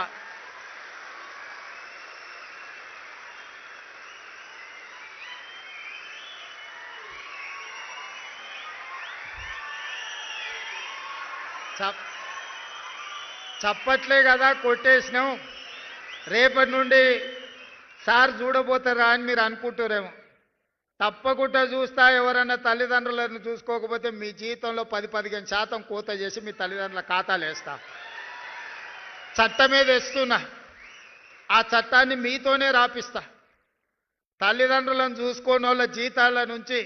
చప్పట్లే కదా కొట్టేసినాం. రేపటి నుండి సార్ చూడబోతారా అని మీరు అనుకుంటారేమో. తప్పకుండా చూస్తా. ఎవరన్నా తల్లిదండ్రులను చూసుకోకపోతే మీ జీవితంలో 10-15% కోత చేసి మీ తల్లిదండ్రుల ఖాతాలు వేస్తా. చట్టమే తెస్తున్నా, ఆ చట్టాన్ని మీతోనే రాపిస్తా. తల్లిదండ్రులను చూసుకోని వాళ్ళ జీతాల నుంచి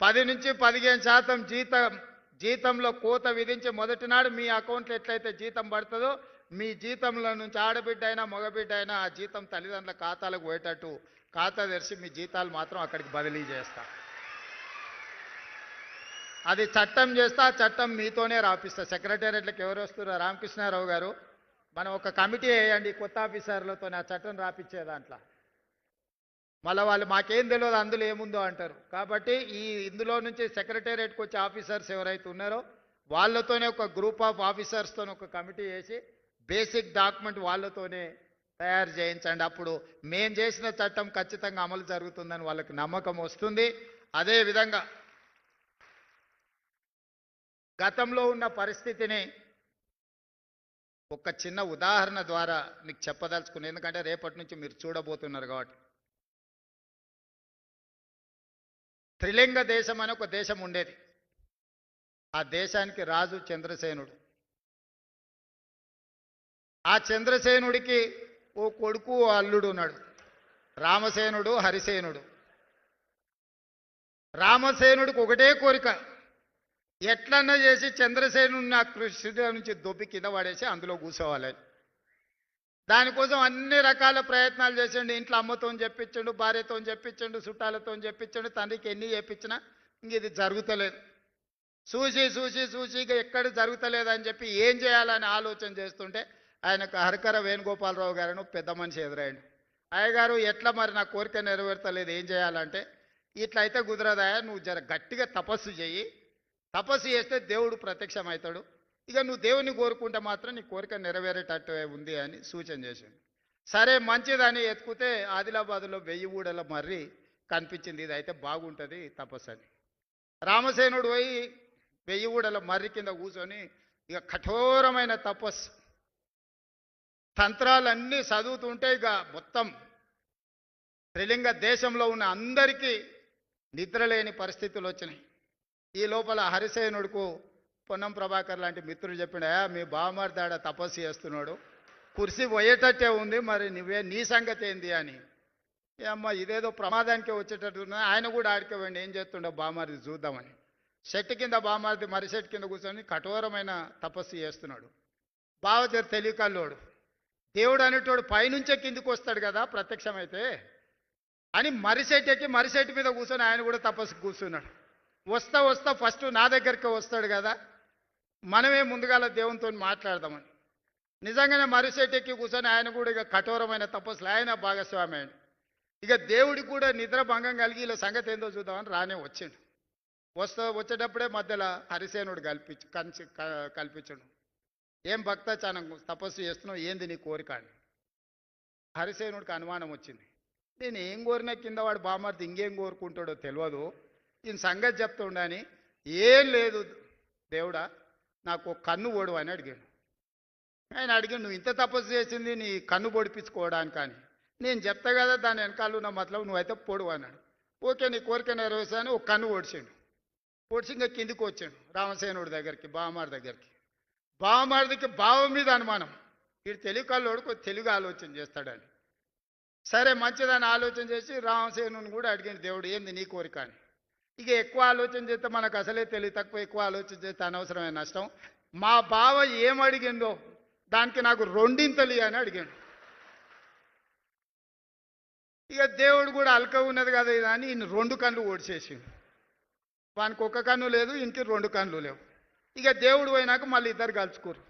10-15% జీతంలో కోత విధించి మొదటి నాడు మీ అకౌంట్లో ఎట్లయితే జీతం పడుతుందో మీ జీతంలో నుంచి ఆడబిడ్డ అయినా మగబిడ్డ అయినా ఆ జీతం తల్లిదండ్రుల ఖాతాలకు పోయేటట్టు ఖాతా తెరిచి మీ జీతాలు మాత్రం అక్కడికి బదిలీ చేస్తా. అది చట్టం చేస్తా, ఆ చట్టం మీతోనే రాపిస్తా. సెక్రటేరియట్లకు ఎవరు వస్తారో రామకృష్ణారావు గారు, మనం ఒక కమిటీ వేయండి కొత్త ఆఫీసర్లతో ఆ చట్టం రాపిచ్చే దాంట్లో. మళ్ళీ వాళ్ళు మాకేం తెలియదు అందులో ఏముందో అంటారు. కాబట్టి ఇందులో నుంచి సెక్రటేరియట్కి వచ్చే ఆఫీసర్స్ ఎవరైతే ఉన్నారో వాళ్ళతోనే ఒక గ్రూప్ ఆఫ్ ఆఫీసర్స్తో ఒక కమిటీ వేసి బేసిక్ డాక్యుమెంట్ వాళ్ళతోనే తయారు చేయించండి. అప్పుడు మేము చేసిన చట్టం ఖచ్చితంగా అమలు జరుగుతుందని వాళ్ళకి నమ్మకం వస్తుంది. అదేవిధంగా గతంలో ఉన్న పరిస్థితిని ఒక చిన్న ఉదాహరణ ద్వారా మీకు చెప్పదలుచుకున్నాను. ఎందుకంటే రేపటి నుంచి మీరు చూడబోతున్నారు కాబట్టి. త్రిలింగ దేశం అని ఒక దేశం ఉండేది. ఆ దేశానికి రాజు చంద్రసేనుడు. ఆ చంద్రసేనుడికి ఓ కొడుకు ఓ అల్లుడు ఉన్నాడు. రామసేనుడు హరిసేనుడు. రామసేనుడికి ఒకటే కోరిక, ఎట్లన్నా చేసి చంద్రసేనుని నా కృష్ణుడి నుంచి దొబ్బి కింద పడేసి అందులో కూర్చోవాలని. దానికోసం అన్ని రకాల ప్రయత్నాలు చేసిండు. ఇంట్లో అమ్మతో చెప్పించండు, భార్యతో చెప్పించండు, చుట్టాలతో చెప్పించండు, తండ్రికి ఎన్ని చెప్పించినా ఇంక ఇది జరుగుతలేదు. చూసి చూసి చూసి ఇక ఎక్కడ జరుగుతలేదని చెప్పి ఏం చేయాలని ఆలోచన చేస్తుంటే ఆయనకు హరికర వేణుగోపాలరావు గారిని పెద్ద మనిషి ఎదురైండు. అయ్యగారు ఎట్లా మరి నా కోరిక నెరవేర్తలేదు, ఏం చేయాలంటే, ఇట్లా అయితే కుదరదాయా, నువ్వు జర గట్టిగా తపస్సు చెయ్యి, తపస్సు చేస్తే దేవుడు ప్రత్యక్షమవుతాడు, ఇక నువ్వు దేవుని కోరుకుంటే మాత్రం నీ కోరిక నెరవేరేటట్టు ఉంది అని సూచన చేసిండు. సరే మంచిదని ఎత్తుకుతే ఆదిలాబాద్లో 1000 ఊడల మర్రి కనిపించింది, ఇది అయితే బాగుంటుంది తపస్సు అని. రామసేనుడు పోయి 1000 ఊడల మర్రి కింద కూర్చొని ఇక కఠోరమైన తపస్సు తంత్రాలన్నీ చదువుతుంటే ఇక మొత్తం త్రిలింగ దేశంలో ఉన్న అందరికీ నిద్రలేని పరిస్థితులు వచ్చినాయి. ఈ లోపల హరిసేనుడుకు పొన్నం ప్రభాకర్ లాంటి మిత్రుడు చెప్పిన, మీ బావమర్దాడ తపస్సు చేస్తున్నాడు, కుర్చీ పోయేటట్టే ఉంది, మరి నీ సంగతి ఏంది అని. అమ్మ ఇదేదో ప్రమాదానికే వచ్చేటట్టున్నా, ఆయన కూడా ఆడిపోయింది, ఏం చేస్తుండో బామారిది చూద్దామని. చెట్టు కింద బామారిది మర్రి చెట్టు కింద కూర్చొని కఠోరమైన తపస్సు చేస్తున్నాడు. బావజరు తెలియకల్లోడు, దేవుడు అనేటోడు పైనుంచే కిందికి వస్తాడు కదా ప్రత్యక్షమైతే అని మర్రి చెట్టు ఎక్కి మర్రి చెట్టు మీద కూర్చొని ఆయన కూడా తపస్సు కూర్చున్నాడు. వస్తా వస్తా ఫస్ట్ నా దగ్గరికి వస్తాడు కదా, మనమే ముందుగాల దేవునితో మాట్లాడదామని. నిజంగానే మర్రి చెట్టు ఎక్కి కూర్చొని ఆయన కూడా ఇక కఠోరమైన తపస్సులు ఆయన భాగస్వామి అయ్యాడు. ఇక దేవుడికి కూడా నిద్ర భంగం కలిగి ఇలా సంగతి ఏందో చూద్దామని రానే వచ్చిండు. వచ్చేటప్పుడే మధ్యలో హరిసేనుడు కల్పించడు. ఏం భక్త చాలా తపస్సు చేస్తున్నావు, ఏంది నీ కోరిక అని. హరిసేనుడికి అనుమానం వచ్చింది, నేను ఏం కోరినా కింద వాడు బామర్ది ఇంకేం కోరుకుంటాడో తెలియదు, ఈయన సంగతి చెప్తుండని. ఏం లేదు దేవుడా, నాకు ఒక కన్ను ఓడు అని అడిగాడు. ఆయన అడిగాడు, నువ్వు ఇంత తపస్సు చేసింది నీ కన్ను పొడిపించుకోవడానికి అని. నేను చెప్తా కదా దాని వెనకాల ఉన్న మతలబు, నువ్వైతే పొడువు అన్నాడు. ఓకే నీ కోరిక నెరవేర్చాను, ఒక కన్ను ఓడిచాడు. ఓడిచి ఇంకా కిందికి వచ్చాడు రామసేనుడి దగ్గరికి, బావమారి దగ్గరికి. బావమారిదికి బావ మీద అనుమానం, వీడు తెలుగు కల్లోడు కొద్ది తెలుగు ఆలోచన చేస్తాడని. సరే మంచిదని ఆలోచన చేసి రామసేనుని కూడా అడిగాడు, దేవుడు ఏంది నీ కోరిక అని. ఇక ఎక్కువ ఆలోచన చేస్తే మనకు అసలే తెలివి తక్కువ, ఎక్కువ ఆలోచన చేస్తే అనవసరమైన నష్టం. మా బావ ఏం అడిగిందో దానికి నాకు 2 ఇంతలు అని అడిగాడు. ఇక దేవుడు కూడా అల్క ఉన్నది కదా ఇది అని ఈయన 2 కళ్ళు ఓడిచేసిండు. వానికి ఒక కన్ను లేదు, ఇంటికి 2 కళ్ళు లేవు. ఇక దేవుడు పోయినాక మళ్ళీ ఇద్దరు కలుసుకురు.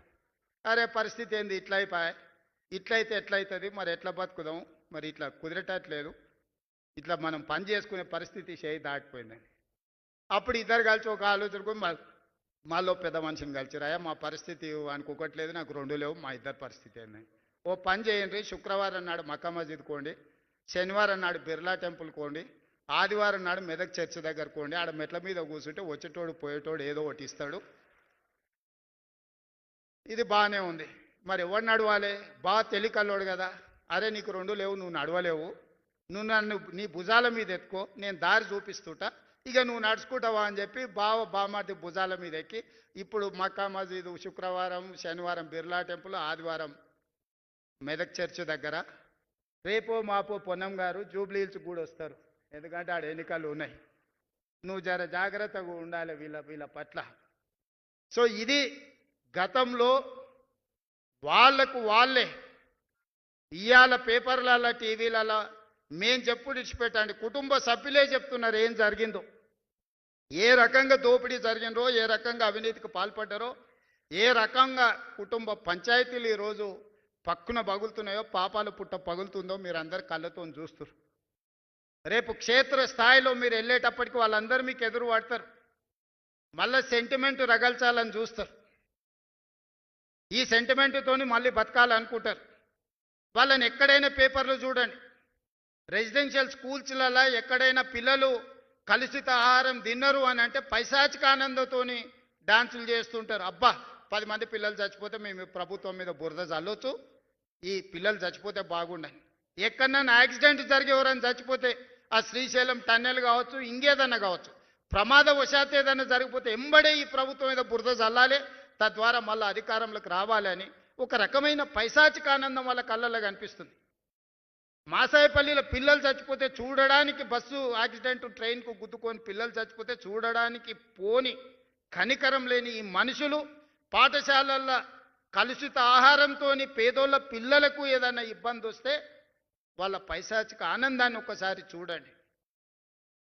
అరే పరిస్థితి ఏంది, ఇట్లా అయిపోయా, ఇట్లయితే ఎట్లయితుంది, మరి ఎట్లా బతుకుదాం, మరి ఇట్లా కుదిరేటట్లేదు, ఇట్లా మనం పని చేసుకునే పరిస్థితి చేయి దాటిపోయిందని. అప్పుడు ఇద్దరు కలిసి ఒక ఆలోచనకు మాలో పెద్ద మనిషిని కలిసిరాయా, మా పరిస్థితి వానికి ఒకట్లేదు, నాకు 2 లేవు, మా ఇద్దరు పరిస్థితి ఏందని. ఓ పని చేయండి, శుక్రవారం నాడు మక్కా మస్జిద్ కోండి, శనివారం నాడు బిర్లా టెంపుల్ కోండి, ఆదివారం నాడు మెదక్ చర్చి దగ్గర కోండి. ఆడ మెట్ల మీద కూర్చుంటే వచ్చేటోడు పోయేటోడు ఏదో ఒకటి ఇస్తాడు. ఇది బాగానే ఉంది, మరి ఎవడు నడవాలి, బాగా తెలికల్లోడు కదా. అరే నీకు 2 లేవు, నువ్వు నడవలేవు, నువ్వు నన్ను నీ భుజాల మీద ఎత్తుకో, నేను దారి చూపిస్తుంటా, ఇక నువ్వు నడుచుకుంటావా అని చెప్పి బామార్ది భుజాల మీద ఎక్కి ఇప్పుడు మక్కా మస్జిద్, శుక్రవారం శనివారం బిర్లా టెంపుల్, ఆదివారం మెదక్ చర్చి దగ్గర, రేపో మాపో పొన్నం గారు జూబ్లీ హిల్స్ కూడా వస్తారు, ఎందుకంటే ఆడ ఎన్నికలు ఉన్నాయి. నువ్వు జర జాగ్రత్తగా ఉండాలి వీళ్ళ పట్ల. సో ఇది గతంలో వాళ్లకు వాళ్ళే ఇవాళ పేపర్లలో టీవీలలో మేం చెప్పుడు ఇచ్చిపెట్టండి, కుటుంబ సభ్యులే చెప్తున్నారు ఏం జరిగిందో, ఏ రకంగా దోపిడీ జరిగిందో, ఏ రకంగా అవినీతికి పాల్పడ్డారో, ఏ రకంగా కుటుంబ పంచాయతీలు ఈరోజు పక్కున పగులుతున్నాయో, పాపాల పుట్ట పగులుతుందో మీరు అందరు కళ్ళతో చూస్తారు. రేపు క్షేత్ర స్థాయిలో మీరు వెళ్ళేటప్పటికి వాళ్ళందరూ మీకు ఎదురు పడతారు, మళ్ళీ సెంటిమెంట్ రగల్చాలని చూస్తారు. ఈ సెంటిమెంట్తోని మళ్ళీ బతకాలనుకుంటారు. వాళ్ళని ఎక్కడైనా పేపర్లు చూడండి, రెసిడెన్షియల్ స్కూల్స్లలో ఎక్కడైనా పిల్లలు కలుషిత ఆహారం తిన్నరు అని అంటే పైశాచిక ఆనందంతోని డాన్సులు చేస్తుంటారు. అబ్బా 10 మంది పిల్లలు చచ్చిపోతే మేము ప్రభుత్వం మీద బురద చల్లొచ్చు, ఈ పిల్లలు చచ్చిపోతే బాగుండని. ఎక్కడన్నా యాక్సిడెంట్ జరిగి ఎవరైనా చచ్చిపోతే, ఆ శ్రీశైలం టన్నెల్ కావచ్చు, ఇంకేదన్నా కావచ్చు, ప్రమాదవశాత్తు ఏదైనా జరిగిపోతే ఎంబడే ఈ ప్రభుత్వం మీద బురద చల్లాలి, తద్వారా మళ్ళీ అధికారంలోకి రావాలని ఒక రకమైన పైశాచిక ఆనందం వాళ్ళ కళ్ళల్లో కనిపిస్తుంది. మాసాయిపల్లిలో పిల్లలు చచ్చిపోతే చూడడానికి, బస్సు యాక్సిడెంట్ ట్రైన్కు గుద్దుకొని పిల్లలు చచ్చిపోతే చూడడానికి పోని కనికరం లేని ఈ మనుషులు పాఠశాలల్లో కలుషిత ఆహారంతో పేదోళ్ళ పిల్లలకు ఏదైనా ఇబ్బంది వస్తే వాళ్ళ పైశాచిక ఆనందాన్ని ఒకసారి చూడండి.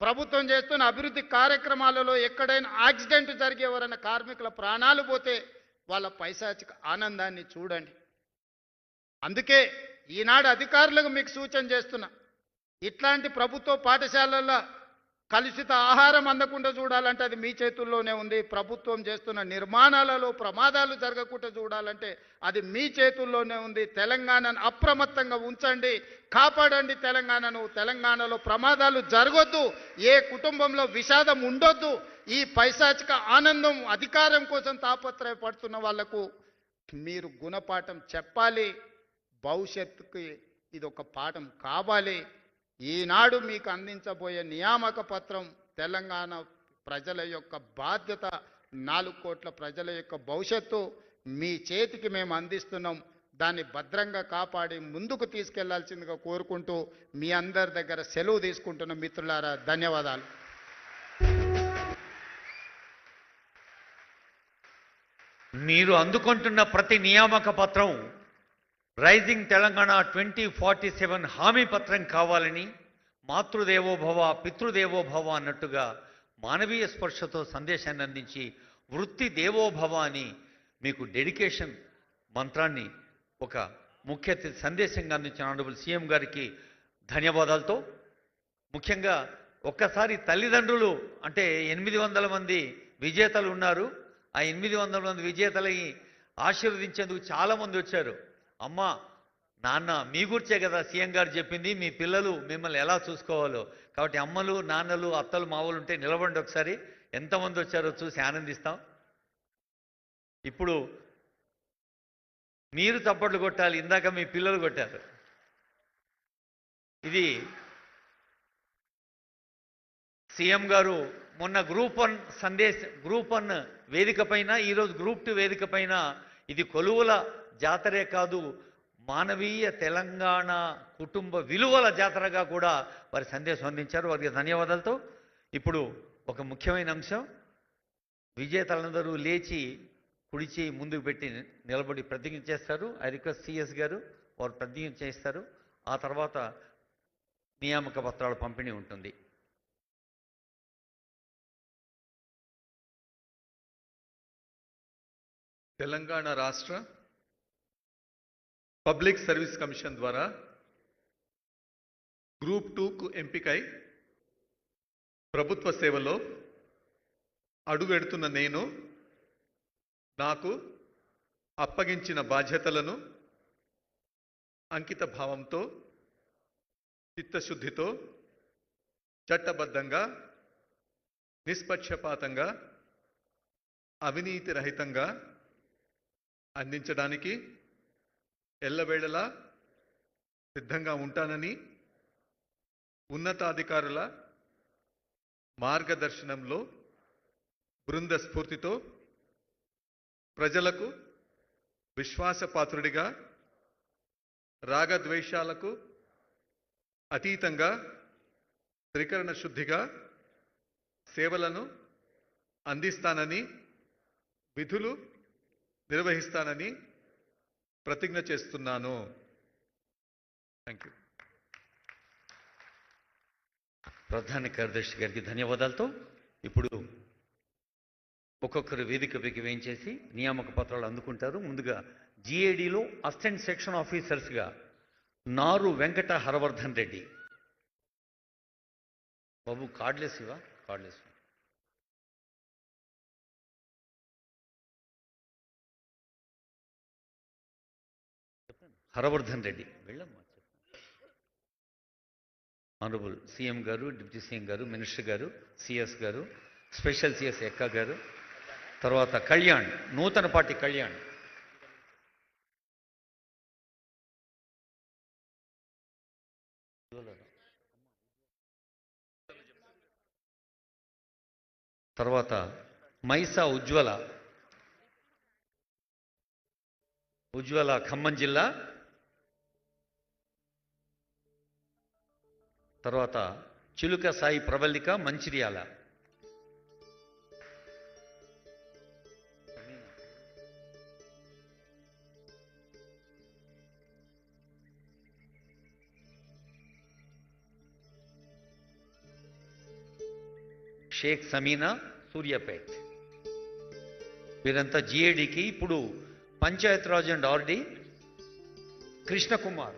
ప్రభుత్వం చేస్తున్న అభివృద్ధి కార్యక్రమాలలో ఎక్కడైనా యాక్సిడెంట్ జరిగే ఎవరైనా కార్మికుల ప్రాణాలు పోతే వాళ్ళ పైశాచిక ఆనందాన్ని చూడండి. అందుకే ఈనాడు అధికారులకు మీకు సూచన చేస్తున్నా, ఇట్లాంటి ప్రభుత్వ పాఠశాలల్లో కలుషిత ఆహారం అందకుండా చూడాలంటే అది మీ చేతుల్లోనే ఉంది. ప్రభుత్వం చేస్తున్న నిర్మాణాలలో ప్రమాదాలు జరగకుండా చూడాలంటే అది మీ చేతుల్లోనే ఉంది. తెలంగాణను అప్రమత్తంగా ఉంచండి, కాపాడండి తెలంగాణను. తెలంగాణలో ప్రమాదాలు జరగొద్దు, ఏ కుటుంబంలో విషాదం ఉండొద్దు. ఈ పైశాచిక ఆనందం, అధికారం కోసం తాపత్రయపడుతున్న వాళ్లకు మీరు గుణపాఠం చెప్పాలి. భవిష్యత్తుకి ఇది ఒక పాఠం కావాలి. ఈనాడు మీకు అందించబోయే నియామక పత్రం తెలంగాణ ప్రజల యొక్క బాధ్యత. 4 కోట్ల ప్రజల యొక్క భవిష్యత్తు మీ చేతికి మేము అందిస్తున్నాం. దాన్ని భద్రంగా కాపాడి ముందుకు తీసుకెళ్లాల్సిందిగా కోరుకుంటూ మీ అందరి దగ్గర సెలవు తీసుకుంటున్న మిత్రులారా, ధన్యవాదాలు. మీరు అందుకుంటున్న ప్రతి నియామక పత్రం రైజింగ్ తెలంగాణ 2047 హామీ పత్రం కావాలని, మాతృదేవోభవ పితృదేవోభవ అన్నట్టుగా మానవీయ స్పర్శతో సందేశాన్ని అందించి వృత్తి దేవోభవ అని మీకు డెడికేషన్ మంత్రాన్ని ఒక ముఖ్య సందేశంగా అందించిన ఆనరబుల్ సీఎం గారికి ధన్యవాదాలతో, ముఖ్యంగా ఒక్కసారి తల్లిదండ్రులు అంటే 800 మంది విజేతలు ఉన్నారు. ఆ 800 మంది విజేతలని ఆశీర్వదించేందుకు చాలామంది వచ్చారు. అమ్మ నాన్న మీ గురించే కదా సీఎం గారు చెప్పింది, మీ పిల్లలు మిమ్మల్ని ఎలా చూసుకోవాలో. కాబట్టి అమ్మలు నాన్నలు అత్తలు మావలు ఉంటే నిలబడండి, ఒకసారి ఎంతమంది వచ్చారో చూసి ఆనందిస్తాం. ఇప్పుడు మీరు చప్పట్లు కొట్టాలి, ఇందాక మీ పిల్లలు కొట్టారు. ఇది సీఎం గారు మొన్న గ్రూప్ 1 వేదిక పైన, ఈరోజు గ్రూప్ 2 వేదిక పైన ఇది కొలువుల జాతరే కాదు, మానవీయ తెలంగాణ కుటుంబ విలువల జాతరగా కూడా వారి సందేశం అందించారు. వారికి ధన్యవాదాలతో ఇప్పుడు ఒక ముఖ్యమైన అంశం, విజేతలందరూ లేచి కుడిచి ముందుకు పెట్టి నిలబడి ప్రతిజ్ఞ చేస్తారు. ఐ రిక్వెస్ట్ సిఎస్ గారు వారు ప్రతిజ్ఞ చేస్తారు. ఆ తర్వాత నియామక పత్రాల పంపిణీ ఉంటుంది. తెలంగాణ రాష్ట్ర పబ్లిక్ సర్వీస్ కమిషన్ ద్వారా గ్రూప్ 2కు ఎంపికై ప్రభుత్వ సేవలో అడుగెడుతున్న నేను నాకు అప్పగించిన బాధ్యతలను అంకిత భావంతో, చిత్తశుద్ధితో, చట్టబద్ధంగా, నిష్పక్షపాతంగా, అవినీతి రహితంగా అందించడానికి ఎల్లవేళలా సిద్ధంగా ఉంటానని ఉన్నతాధికారుల మార్గదర్శనంలో బృంద స్ఫూర్తితో ప్రజలకు విశ్వాసపాత్రుడిగా, రాగద్వేషాలకు అతీతంగా, త్రికరణ శుద్ధిగా సేవలను అందిస్తానని, విధులు నిర్వహిస్తానని ప్రతిజ్ఞ చేస్తున్నాను. Thank you. ప్రధాన కార్యదర్శి గారికి ధన్యవాదాలతో ఇప్పుడు ఒక్కొక్కరు వేదికపైకి వేయించేసి నియామక పత్రాలు అందుకుంటారు. ముందుగా జిఏడిలో అసిస్టెంట్ సెక్షన్ ఆఫీసర్స్గా నారు వెంకట హరవర్ధన్ రెడ్డి. బాబు కార్డులెస్ ఇవా? కార్డులెస్. హరవర్ధన్ రెడ్డి వెళ్ళమ్మా. ఆనరబుల్ సీఎం గారు, డిప్యూటీ సీఎం గారు, మినిస్టర్ గారు, సిఎస్ గారు, స్పెషల్ సిఎస్ ఎక్క గారు, తర్వాత కళ్యాణ్, నూతన పార్టీ కళ్యాణ్. తర్వాత మైసా ఉజ్వల, ఖమ్మం జిల్లా. తర్వాత చిలుక సాయి ప్రబల్లిక మంచిర్యాల. షేక్ సమీనా సూర్యాపేట్. వీరంతా జిఏడికి. ఇప్పుడు Panchayat Raj and RD Krishna Kumar,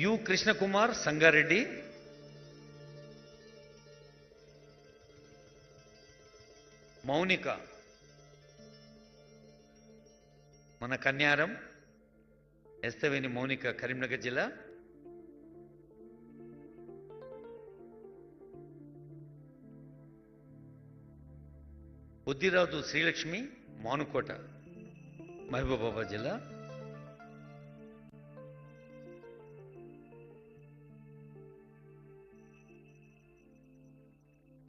you Krishna Kumar Sangareddy. Mounika మన కన్యారం. ఎస్తవేని మౌనిక కరీంనగర్ జిల్లా. బుద్ధిరాజు శ్రీలక్ష్మి మానుకోట మహబూబాబాద్ జిల్లా.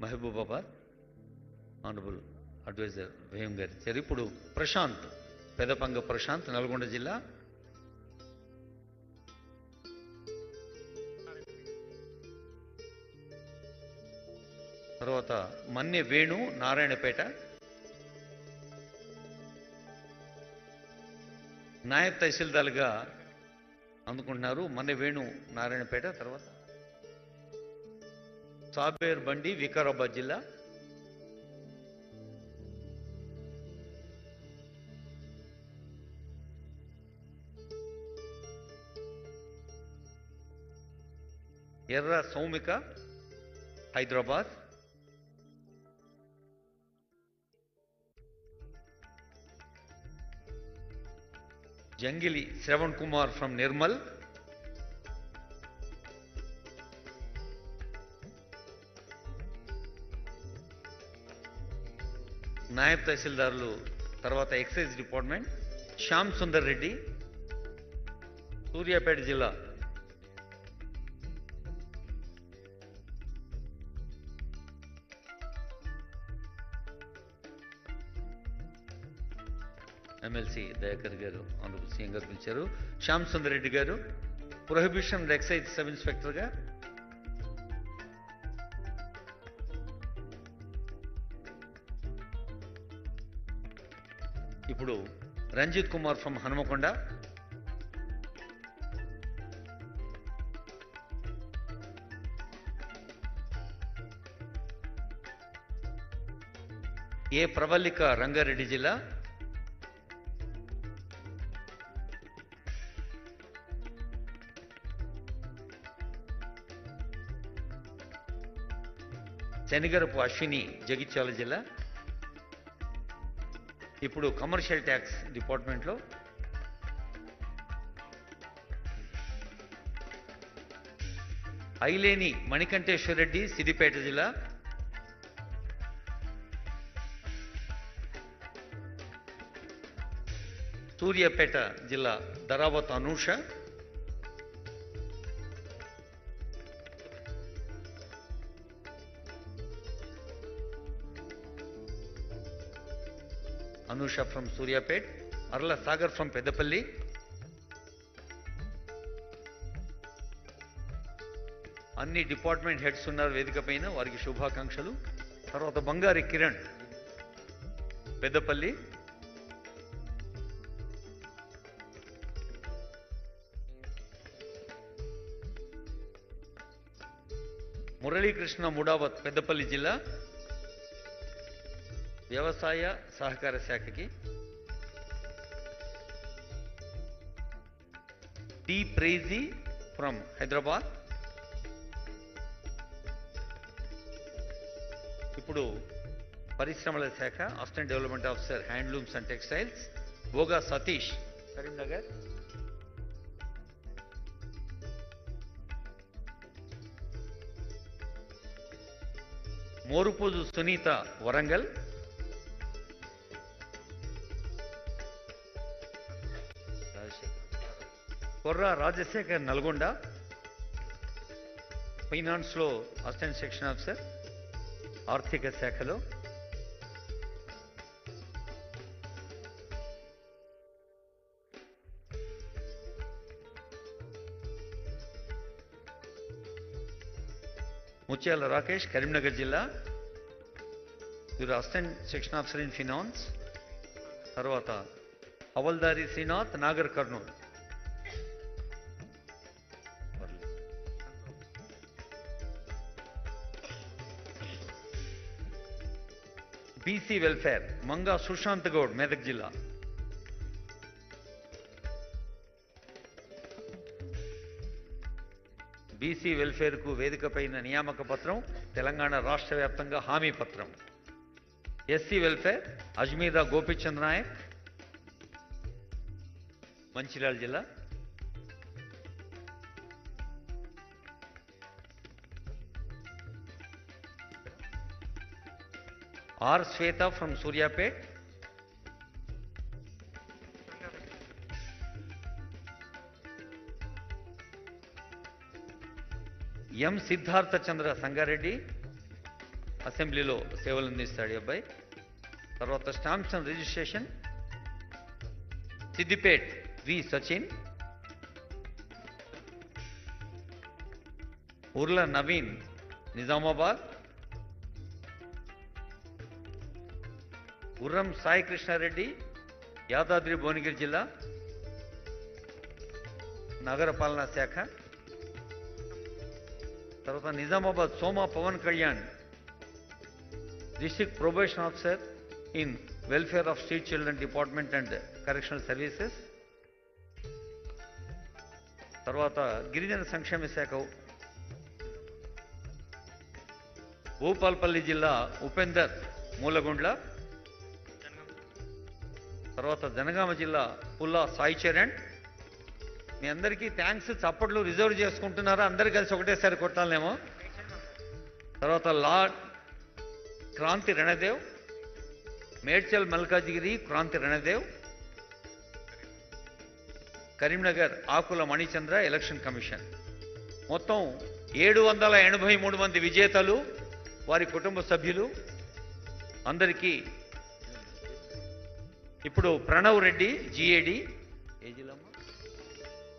మహబూబాబాద్ ఆనరబుల్ అడ్వైజర్ వేయం గారి ఇచ్చారు. ఇప్పుడు ప్రశాంత్ పెదపంగ ప్రశాంత్ నల్గొండ జిల్లా. తర్వాత మన్నె వేణు నారాయణపేట. నాయబ్ తహసీల్దార్గా అందుకుంటున్నారు మన్నె వేణు నారాయణపేట. తర్వాత సాబేర్ బండి వికారాబాద్ జిల్లా. ఎర్ర సౌమిక హైదరాబాద్. జంగిలి శ్రవణ్ కుమార్ ఫ్రమ్ నిర్మల్. నాయబ్ తహసీల్దార్లు తర్వాత ఎక్సైజ్ డిపార్ట్మెంట్ శ్యామ్ సుందర్ రెడ్డి సూర్యాపేట జిల్లా. ఎమ్మెల్సీ దయాకర్ గారు ఆనరబుల్ సీఎం గారు పిలిచారు. శ్యామ్ సుందర్ రెడ్డి గారు ప్రొహిబిషన్ అండ్ ఎక్సైజ్ సబ్ ఇన్స్పెక్టర్గా. ఇప్పుడు రంజిత్ కుమార్ ఫ్రమ్ హనుమకొండ. ఏ ప్రవల్లిక రంగారెడ్డి జిల్లా. శనిగరపు అశ్విని జగిత్యాల జిల్లా. ఇప్పుడు కమర్షియల్ ట్యాక్స్ డిపార్ట్మెంట్లో ఐలేని మణికంఠేశ్వర్ రెడ్డి సిద్దిపేట జిల్లా. సూర్యాపేట జిల్లా Dharavath Anusha. Anusha from Suryapet, Arla Sagar from Pedapalli. అన్ని డిపార్ట్మెంట్ హెడ్స్ ఉన్నారు వేదిక పైన, వారికి శుభాకాంక్షలు. తర్వాత బంగారి కిరణ్ పెద్దపల్లి. మురళీకృష్ణ ముడావత్ పెద్దపల్లి జిల్లా వ్యవసాయ సహకార శాఖకి. టి ప్రేజీ ఫ్రమ్ హైదరాబాద్. ఇప్పుడు పరిశ్రమల శాఖ assistant development officer handlooms and textiles Boga Satish Karimnagar. Morupuju Sunitha Warangal. Korra Rajasekhar Nalgonda. ఫైనాన్స్లో అసిస్టెంట్ సెక్షన్ ఆఫీసర్ ఆర్థిక శాఖలో. ముత్యాల రాకేష్, కరీంనగర్ జిల్లా, వీరు assistant section officer in finance. తర్వాత హవల్దారి శ్రీనాథ్, నాగర్ కర్నూలు. బీసీ వెల్ఫేర్ మంగా సుశాంత్ గౌడ్, మెదక్ జిల్లా. బీసీ వెల్ఫేర్కు వేదికపైన నియామక పత్రం, తెలంగాణ రాష్ట్ర వ్యాప్తంగా హామీ పత్రం. ఎస్సీ వెల్ఫేర్ అజ్మీరా గోపీచంద్ నాయక్, మంచిర్యాల జిల్లా. R Swetha from Suryapet. M Siddhartha Chandra Sangareddy, అసెంబ్లీలో సేవలు అందిస్తాడు ఈ అబ్బాయి. తర్వాత stamps and registration Siddipet V Sachin. Urla Naveen Nizamabad. Urram Sai Krishnareddy Yadadri Bhuvanagiri జిల్లా, నగరపాలనా శాఖ. తర్వాత Nizamabad Soma Pawan Kalyan, district probation officer in welfare of street children department and correctional services. తర్వాత గిరిజన సంక్షేమ శాఖ భూపాల్పల్లి జిల్లా ఉపేందర్ మూలగుండ్ల. తర్వాత జనగామ జిల్లా పుల్లా సాయి చరణ్. మీ అందరికీ థ్యాంక్స్. చప్పట్లు రిజర్వ్ చేసుకుంటున్నారా? అందరు కలిసి ఒకటేసారి కొట్టాలేమో. తర్వాత లా క్రాంతి రణదేవ్, మేడ్చల్ మల్కాజిగిరి క్రాంతి రణదేవ్. కరీంనగర్ ఆకుల మణిచంద్ర, ఎలక్షన్ కమిషన్. మొత్తం 783 మంది విజేతలు, వారి కుటుంబ సభ్యులు అందరికీ. ఇప్పుడు ప్రణవ్ రెడ్డి జిఏడి, ఏ జిల్లా?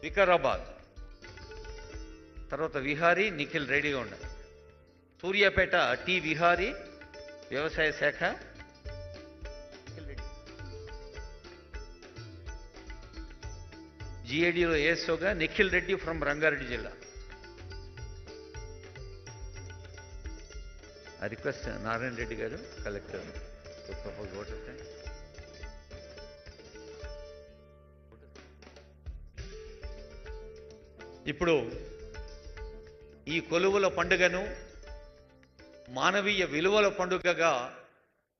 వికారాబాద్. తర్వాత విహారీ నిఖిల్ రెడీగా ఉండాలి. సూర్యాపేట టి విహారీ, వ్యవసాయ శాఖ. జిఏడిలో ఏఎస్ఓగా నిఖిల్ రెడ్డి ఫ్రమ్ రంగారెడ్డి జిల్లా. I request నారాయణ రెడ్డి గారు, collector, to propose vote of thanks. ఇప్పుడు ఈ కొలువుల పండుగను మానవీయ విలువల పండుగగా,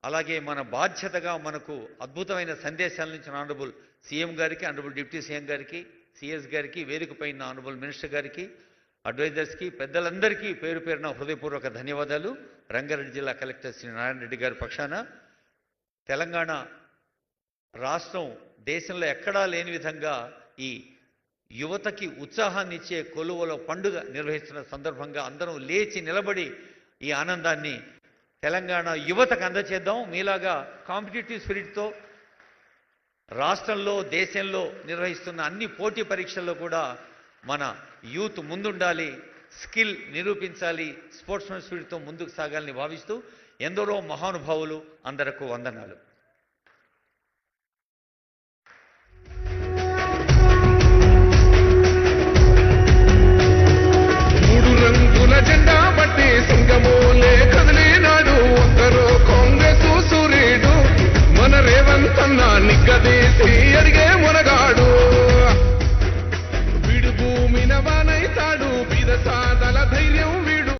అలాగే మన బాధ్యతగా, మనకు అద్భుతమైన సందేశాల నుంచి ఆనరబుల్ సీఎం గారికి, ఆనరబుల్ డిప్యూటీ సీఎం గారికి, సిఎస్ గారికి, వేదికపైన ఆనరబుల్ మినిస్టర్ గారికి, అడ్వైజర్స్కి, పెద్దలందరికీ పేరు పేరున హృదయపూర్వక ధన్యవాదాలు. రంగారెడ్డి జిల్లా కలెక్టర్ శ్రీ నారాయణ రెడ్డి గారి పక్షాన తెలంగాణ రాష్ట్రం దేశంలో ఎక్కడా లేని విధంగా ఈ యువతకి ఉత్సాహాన్ని ఇచ్చే కొలువుల పండుగ నిర్వహిస్తున్న సందర్భంగా అందరం లేచి నిలబడి ఈ ఆనందాన్ని తెలంగాణ యువతకు అందచేద్దాం. మీలాగా కాంపిటేటివ్ స్పిరిట్తో రాష్ట్రంలో, దేశంలో నిర్వహిస్తున్న అన్ని పోటీ పరీక్షల్లో కూడా మన యూత్ ముందుండాలి, స్కిల్ నిరూపించాలి, స్పోర్ట్స్మెన్ స్పిరిట్తో ముందుకు సాగాలని భావిస్తూ ఎందరో మహానుభావులు అందరకు వందనాలు. మూడు రంగుల జెండా బట్టి సింగమో